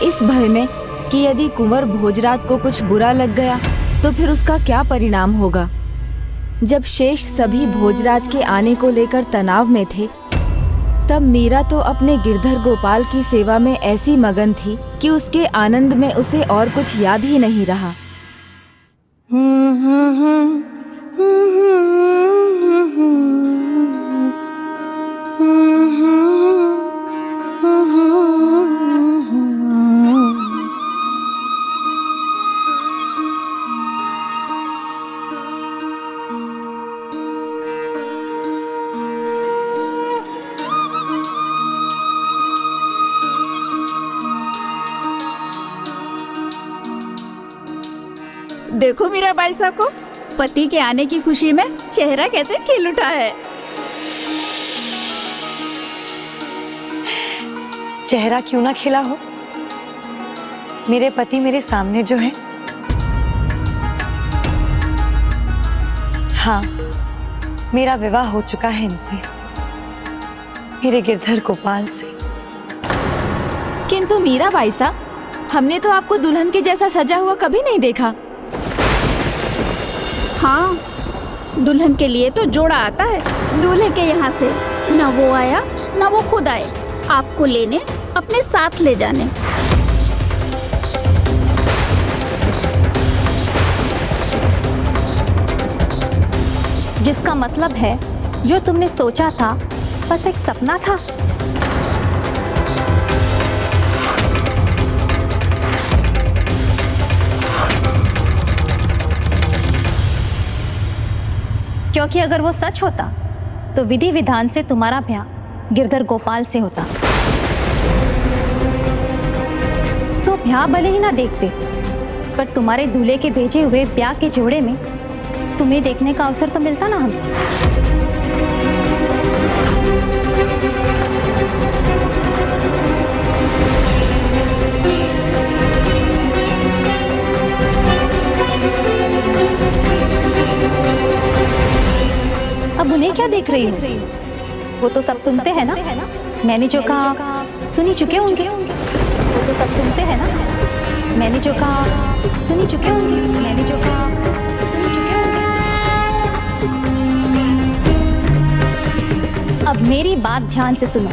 इस भय में कि यदि कुंवर भोजराज को कुछ बुरा लग गया तो फिर उसका क्या परिणाम होगा। जब शेष सभी भोजराज के आने को लेकर तनाव में थे, तब मीरा तो अपने गिरधर गोपाल की सेवा में ऐसी मगन थी कि उसके आनंद में उसे और कुछ याद ही नहीं रहा। देखो मीराबाई साहब को पति के आने की खुशी में चेहरा कैसे खिल उठा है। चेहरा क्यों ना खिला हो, मेरे पति मेरे सामने जो है। हाँ, मेरा विवाह हो चुका है इनसे, मेरे गिरधर गोपाल से। किंतु मीराबाई साहब, हमने तो आपको दुल्हन के जैसा सजा हुआ कभी नहीं देखा। हाँ, दुल्हन के लिए तो जोड़ा आता है दूल्हे के यहाँ से, ना वो आया ना वो खुद आए आपको लेने, अपने साथ ले जाने। जिसका मतलब है जो तुमने सोचा था बस एक सपना था। क्योंकि अगर वो सच होता तो विधि विधान से तुम्हारा ब्याह गिरधर गोपाल से होता, तो ब्याह भले ही ना देखते, पर तुम्हारे दूल्हे के भेजे हुए ब्याह के जोड़े में तुम्हें देखने का अवसर तो मिलता ना हमें। अब उन्हें क्या देख रही हो? वो तो सब सुनते हैं ना। मैंने जो कहा सुनी चुके होंगे। वो तो सब सुनते हैं ना। मैंने जो कहा सुनी चुके होंगे। मैंने जो कहा सुनी चुके होंगे। अब मेरी बात ध्यान से सुनो।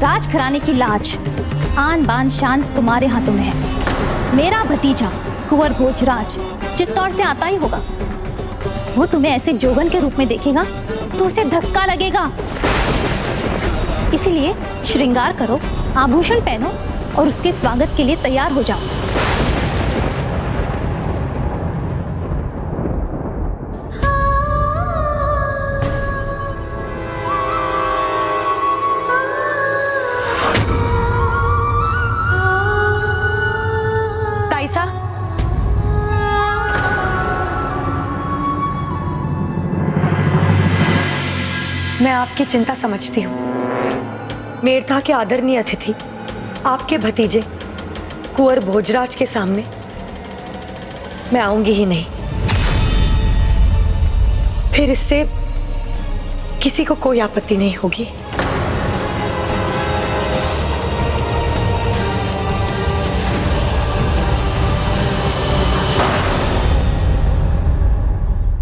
राजघराने की लाज, आन बान शान तुम्हारे हाथों में है। मेरा भतीजा कुंवर भोजराज चित्तौड़ से आता ही होगा। वो तुम्हें ऐसे जोगन के रूप में देखेगा तो उसे धक्का लगेगा। इसीलिए श्रृंगार करो, आभूषण पहनो और उसके स्वागत के लिए तैयार हो जाओ। ताईसा, मैं आपकी चिंता समझती हूँ। मेड़ता के आदरणीय अतिथि आपके भतीजे कुंवर भोजराज के सामने मैं आऊंगी ही नहीं। फिर इससे किसी को कोई आपत्ति नहीं होगी।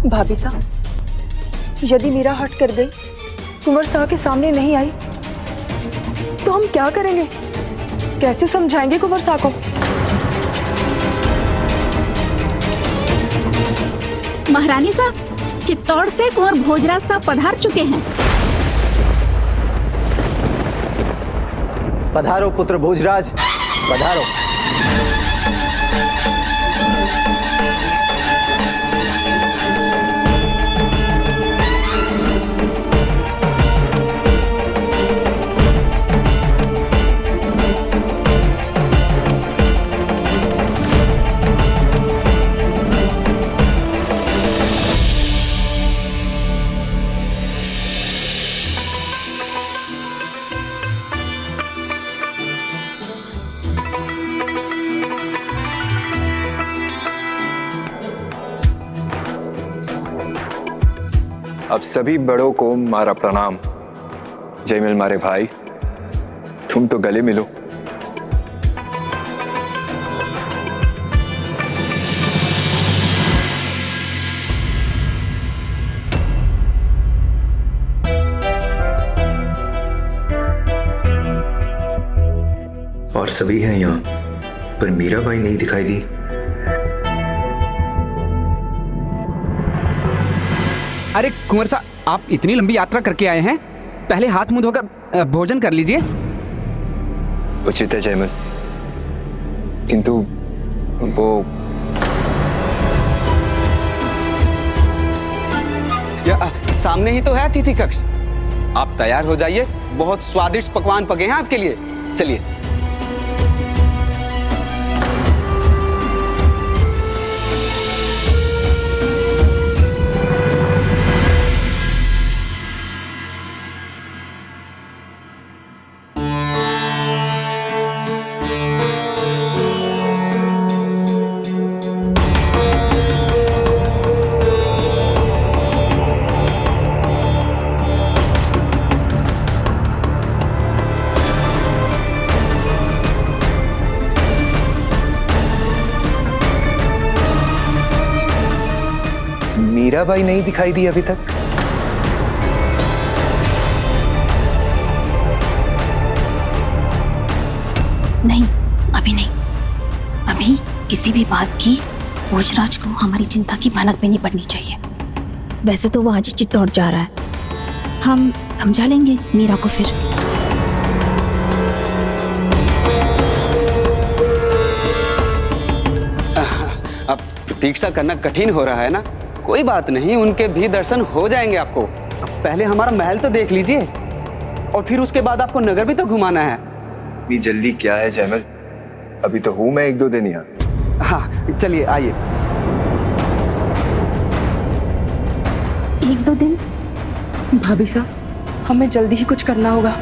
भाभी साहब, यदि मीरा हट कर गई, कुंवर साहब के सामने नहीं आई, तो हम क्या करेंगे? कैसे समझाएंगे कुंवर साहब को? महारानी साहब, चित्तौड़ से कुंवर भोजराज साहब पधार चुके हैं। पधारो पुत्र भोजराज, पधारो। अब सभी बड़ों को मारा प्रणाम। जयमिल मारे भाई, तुम तो गले मिलो। और सभी हैं यहाँ, पर मीराबाई नहीं दिखाई दी। अरे कुंवर साहब, आप इतनी लंबी यात्रा करके आए हैं, पहले हाथ मुंह धोकर भोजन कर लीजिए। उचित है जयमिल, किंतु वो सामने ही तो है अतिथि कक्ष। आप तैयार हो जाइए, बहुत स्वादिष्ट पकवान पके हैं आपके लिए। चलिए। मीराबाई नहीं दिखाई दी अभी तक। नहीं, अभी नहीं। अभी किसी भी बात की भोजराज को हमारी चिंता की भनक भी नहीं पड़नी चाहिए। वैसे तो वो आज ही चित्तौड़ जा रहा है, हम समझा लेंगे मीरा को फिर। अब प्रतीक्षा करना कठिन हो रहा है ना? कोई बात नहीं, उनके भी दर्शन हो जाएंगे आपको। पहले हमारा महल तो देख लीजिए, और फिर उसके बाद आपको नगर भी तो घुमाना है। इतनी जल्दी क्या है जयमिल, अभी तो हूं मैं 1-2 दिन यहाँ। हाँ चलिए, आइए। 1-2 दिन? भाभी साहब, हमें जल्दी ही कुछ करना होगा।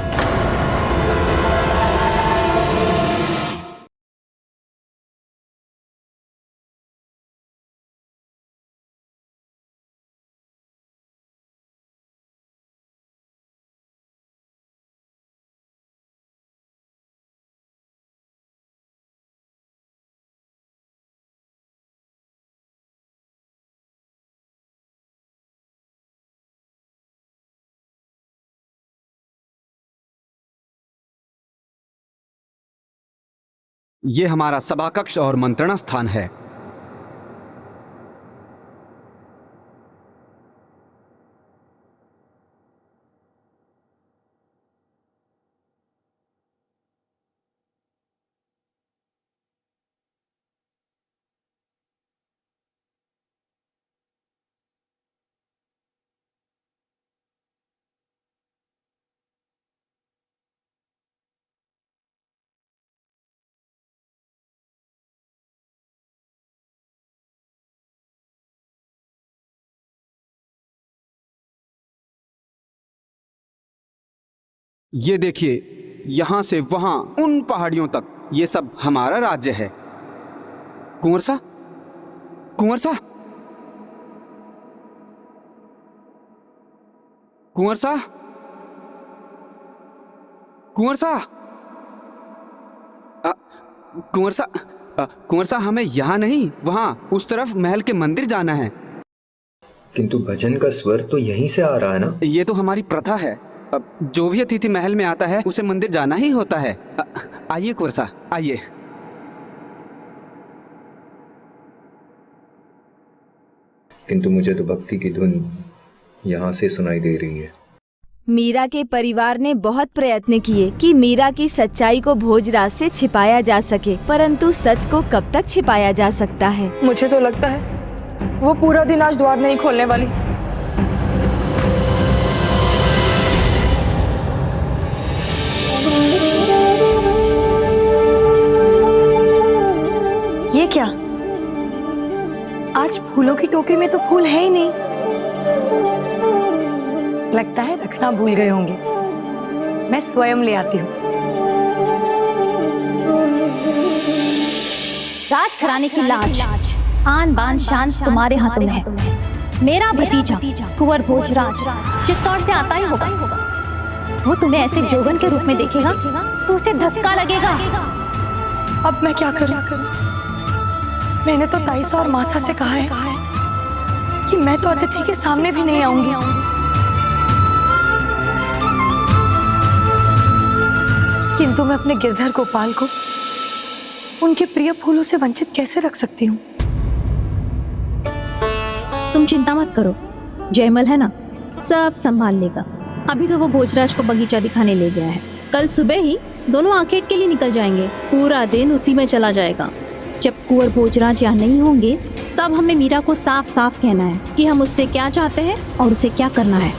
ये हमारा सभा कक्ष और मंत्रणा स्थान है। ये देखिए, यहां से वहां उन पहाड़ियों तक ये सब हमारा राज्य है। कुंवर सा, कुंवर सा, कुंवर सा, कुंवर सा, कुंवर सा, कुंवर सा, हमें यहां नहीं, वहां उस तरफ महल के मंदिर जाना है। किंतु भजन का स्वर तो यहीं से आ रहा है ना? ये तो हमारी प्रथा है। जो भी अतिथि महल में आता है उसे मंदिर जाना ही होता है। आइए कुंवर सा, आइए। किंतु मुझे तो भक्ति की धुन यहाँ से सुनाई दे रही है। मीरा के परिवार ने बहुत प्रयत्न किए कि मीरा की सच्चाई को भोजराज से छिपाया जा सके, परंतु सच को कब तक छिपाया जा सकता है? मुझे तो लगता है वो पूरा दिन आज द्वार नहीं खोलने वाली। ये क्या? आज फूलों की टोकरी में तो फूल है ही नहीं। लगता है रखना भूल गए होंगे। मैं स्वयं ले आती हूँ। राजघराने की लाज, आन बान शान तुम्हारे हाथों में है। मेरा भतीजा कुंवर भोजराज चित्तौड़ से आता ही होगा। वो तुम्हें ऐसे जोगन के रूप में देखेगा तो उसे धक्का लगेगा। अब मैं क्या करूं? मैंने तो ताईसा और मासा से कहा है कि मैं तो अतिथि के सामने भी नहीं आऊंगी। किंतु मैं अपने गिरधर गोपाल को उनके प्रिय फूलों से वंचित कैसे रख सकती हूँ? तुम चिंता मत करो, जयमल है ना, सब संभाल लेगा। अभी तो वो भोजराज को बगीचा दिखाने ले गया है। कल सुबह ही दोनों आखेट के लिए निकल जाएंगे। पूरा दिन उसी में चला जाएगा। जब कुंवर भोजराज यहाँ नहीं होंगे तब हमें मीरा को साफ साफ कहना है कि हम उससे क्या चाहते हैं और उसे क्या करना है।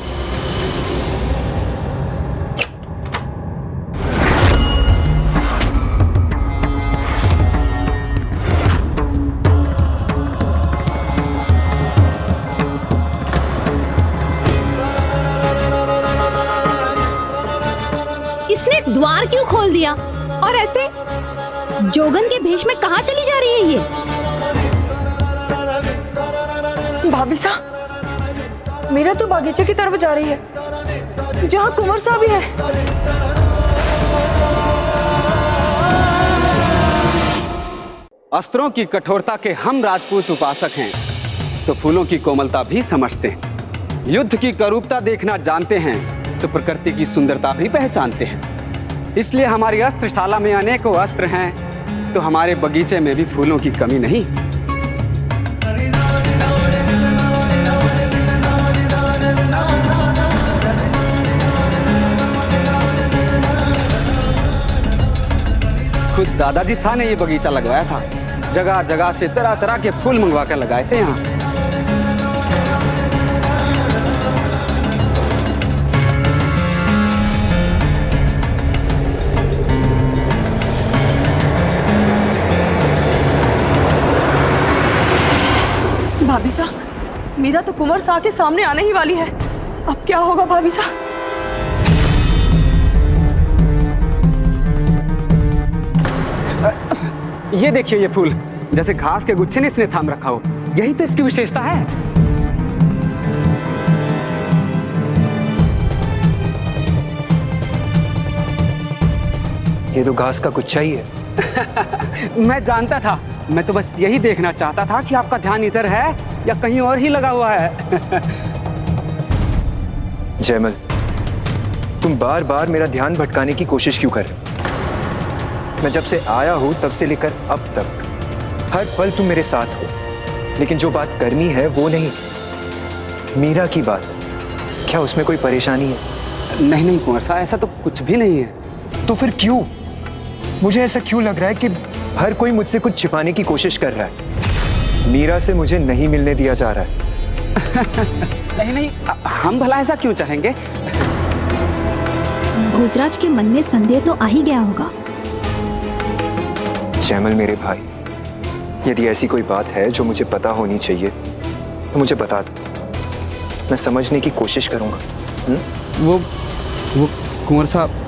इसने द्वार क्यों खोल दिया और ऐसे जोगन के भेष में कहाँ चली जा रही है ये? भाभी साहब, मीरा तो बागीचे की तरफ जा रही है जहाँ कुंवर साहब भी है। अस्त्रों की कठोरता के हम राजपूत उपासक हैं तो फूलों की कोमलता भी समझते हैं। युद्ध की करूपता देखना जानते हैं तो प्रकृति की सुंदरता भी पहचानते हैं। इसलिए हमारी अस्त्रशाला में अनेकों अस्त्र हैं तो हमारे बगीचे में भी फूलों की कमी नहीं। खुद दादाजी शाह ने ये बगीचा लगवाया था। जगह जगह से तरह तरह के फूल मंगवा कर लगाए थे यहाँ। भाभी साहब, मीरा तो कुंवर साहब के सामने आने ही वाली है। अब क्या होगा भाभी साहब? ये देखिए, ये फूल जैसे घास के गुच्छे ने इसने थाम रखा हो। यही तो इसकी विशेषता है। ये तो घास का गुच्छा ही है। मैं जानता था। मैं तो बस यही देखना चाहता था कि आपका ध्यान इधर है या कहीं और ही लगा हुआ है। जयमल, तुम बार बार मेरा ध्यान भटकाने की कोशिश क्यों कर रहे हो? मैं जब से आया हूं तब से लेकर अब तक हर पल तुम मेरे साथ हो, लेकिन जो बात करनी है वो नहीं। मीरा की बात, क्या उसमें कोई परेशानी है? नहीं नहीं कुंवर साहब, ऐसा तो कुछ भी नहीं है। तो फिर क्यों? मुझे ऐसा क्यों लग रहा है कि हर कोई मुझसे कुछ छिपाने की कोशिश कर रहा है? मीरा से मुझे नहीं मिलने दिया जा रहा है। नहीं नहीं, हम भला ऐसा क्यों चाहेंगे? भोजराज के मन में संदेह तो आ ही गया होगा। जयमल मेरे भाई, यदि ऐसी कोई बात है जो मुझे पता होनी चाहिए तो मुझे बता दो, मैं समझने की कोशिश करूंगा। वो कुंवर साहब,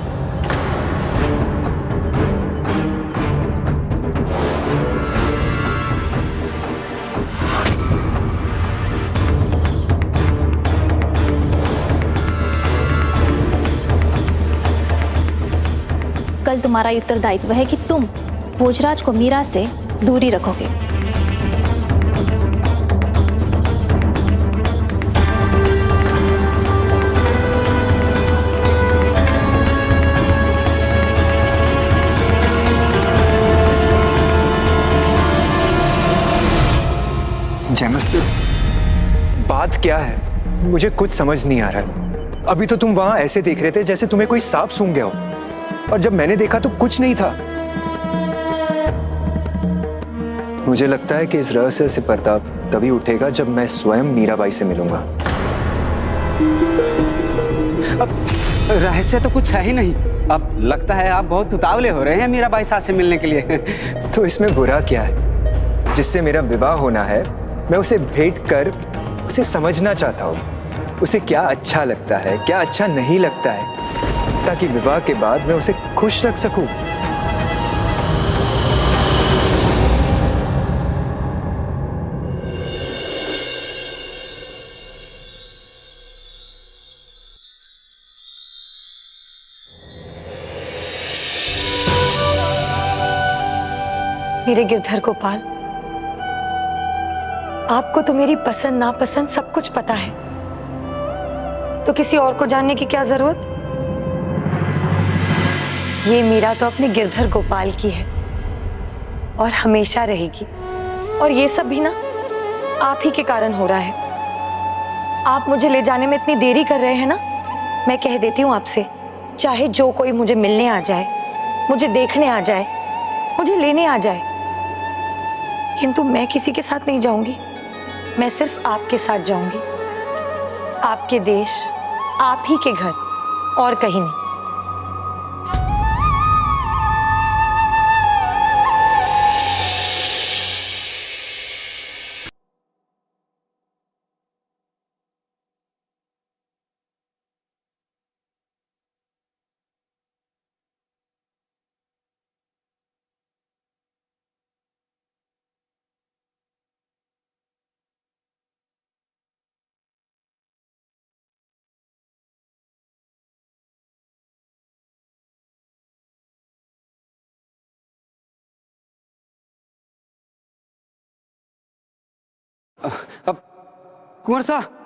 कल तुम्हारा उत्तरदायित्व है कि तुम भोजराज को मीरा से दूरी रखोगे। जयमल, बात क्या है? मुझे कुछ समझ नहीं आ रहा है। अभी तो तुम वहां ऐसे देख रहे थे जैसे तुम्हें कोई सांप सूंघ गया हो, और जब मैंने देखा तो कुछ नहीं था। मुझे लगता है कि इस रहस्य से पर्दा तभी उठेगा जब मैं स्वयं मीराबाई से मिलूंगा। अब रहस्य तो कुछ है ही नहीं। अब लगता है आप बहुत उतावले हो रहे हैं मीराबाई साहब से मिलने के लिए। तो इसमें बुरा क्या है? जिससे मेरा विवाह होना है, मैं उसे भेंट कर उसे समझना चाहता हूँ। उसे क्या अच्छा लगता है, क्या अच्छा नहीं लगता है, ताकि विवाह के बाद मैं उसे खुश रख सकूं। मेरे गिरधर गोपाल, आपको तो मेरी पसंद नापसंद सब कुछ पता है, तो किसी और को जानने की क्या जरूरत? ये मीरा तो अपने गिरधर गोपाल की है और हमेशा रहेगी। और ये सब भी ना आप ही के कारण हो रहा है। आप मुझे ले जाने में इतनी देरी कर रहे हैं ना, मैं कह देती हूँ आपसे, चाहे जो कोई मुझे मिलने आ जाए, मुझे देखने आ जाए, मुझे लेने आ जाए, किंतु मैं किसी के साथ नहीं जाऊंगी। मैं सिर्फ आपके साथ जाऊंगी, आपके देश, आप ही के घर, और कहीं नहीं। अब कुंवर साहब,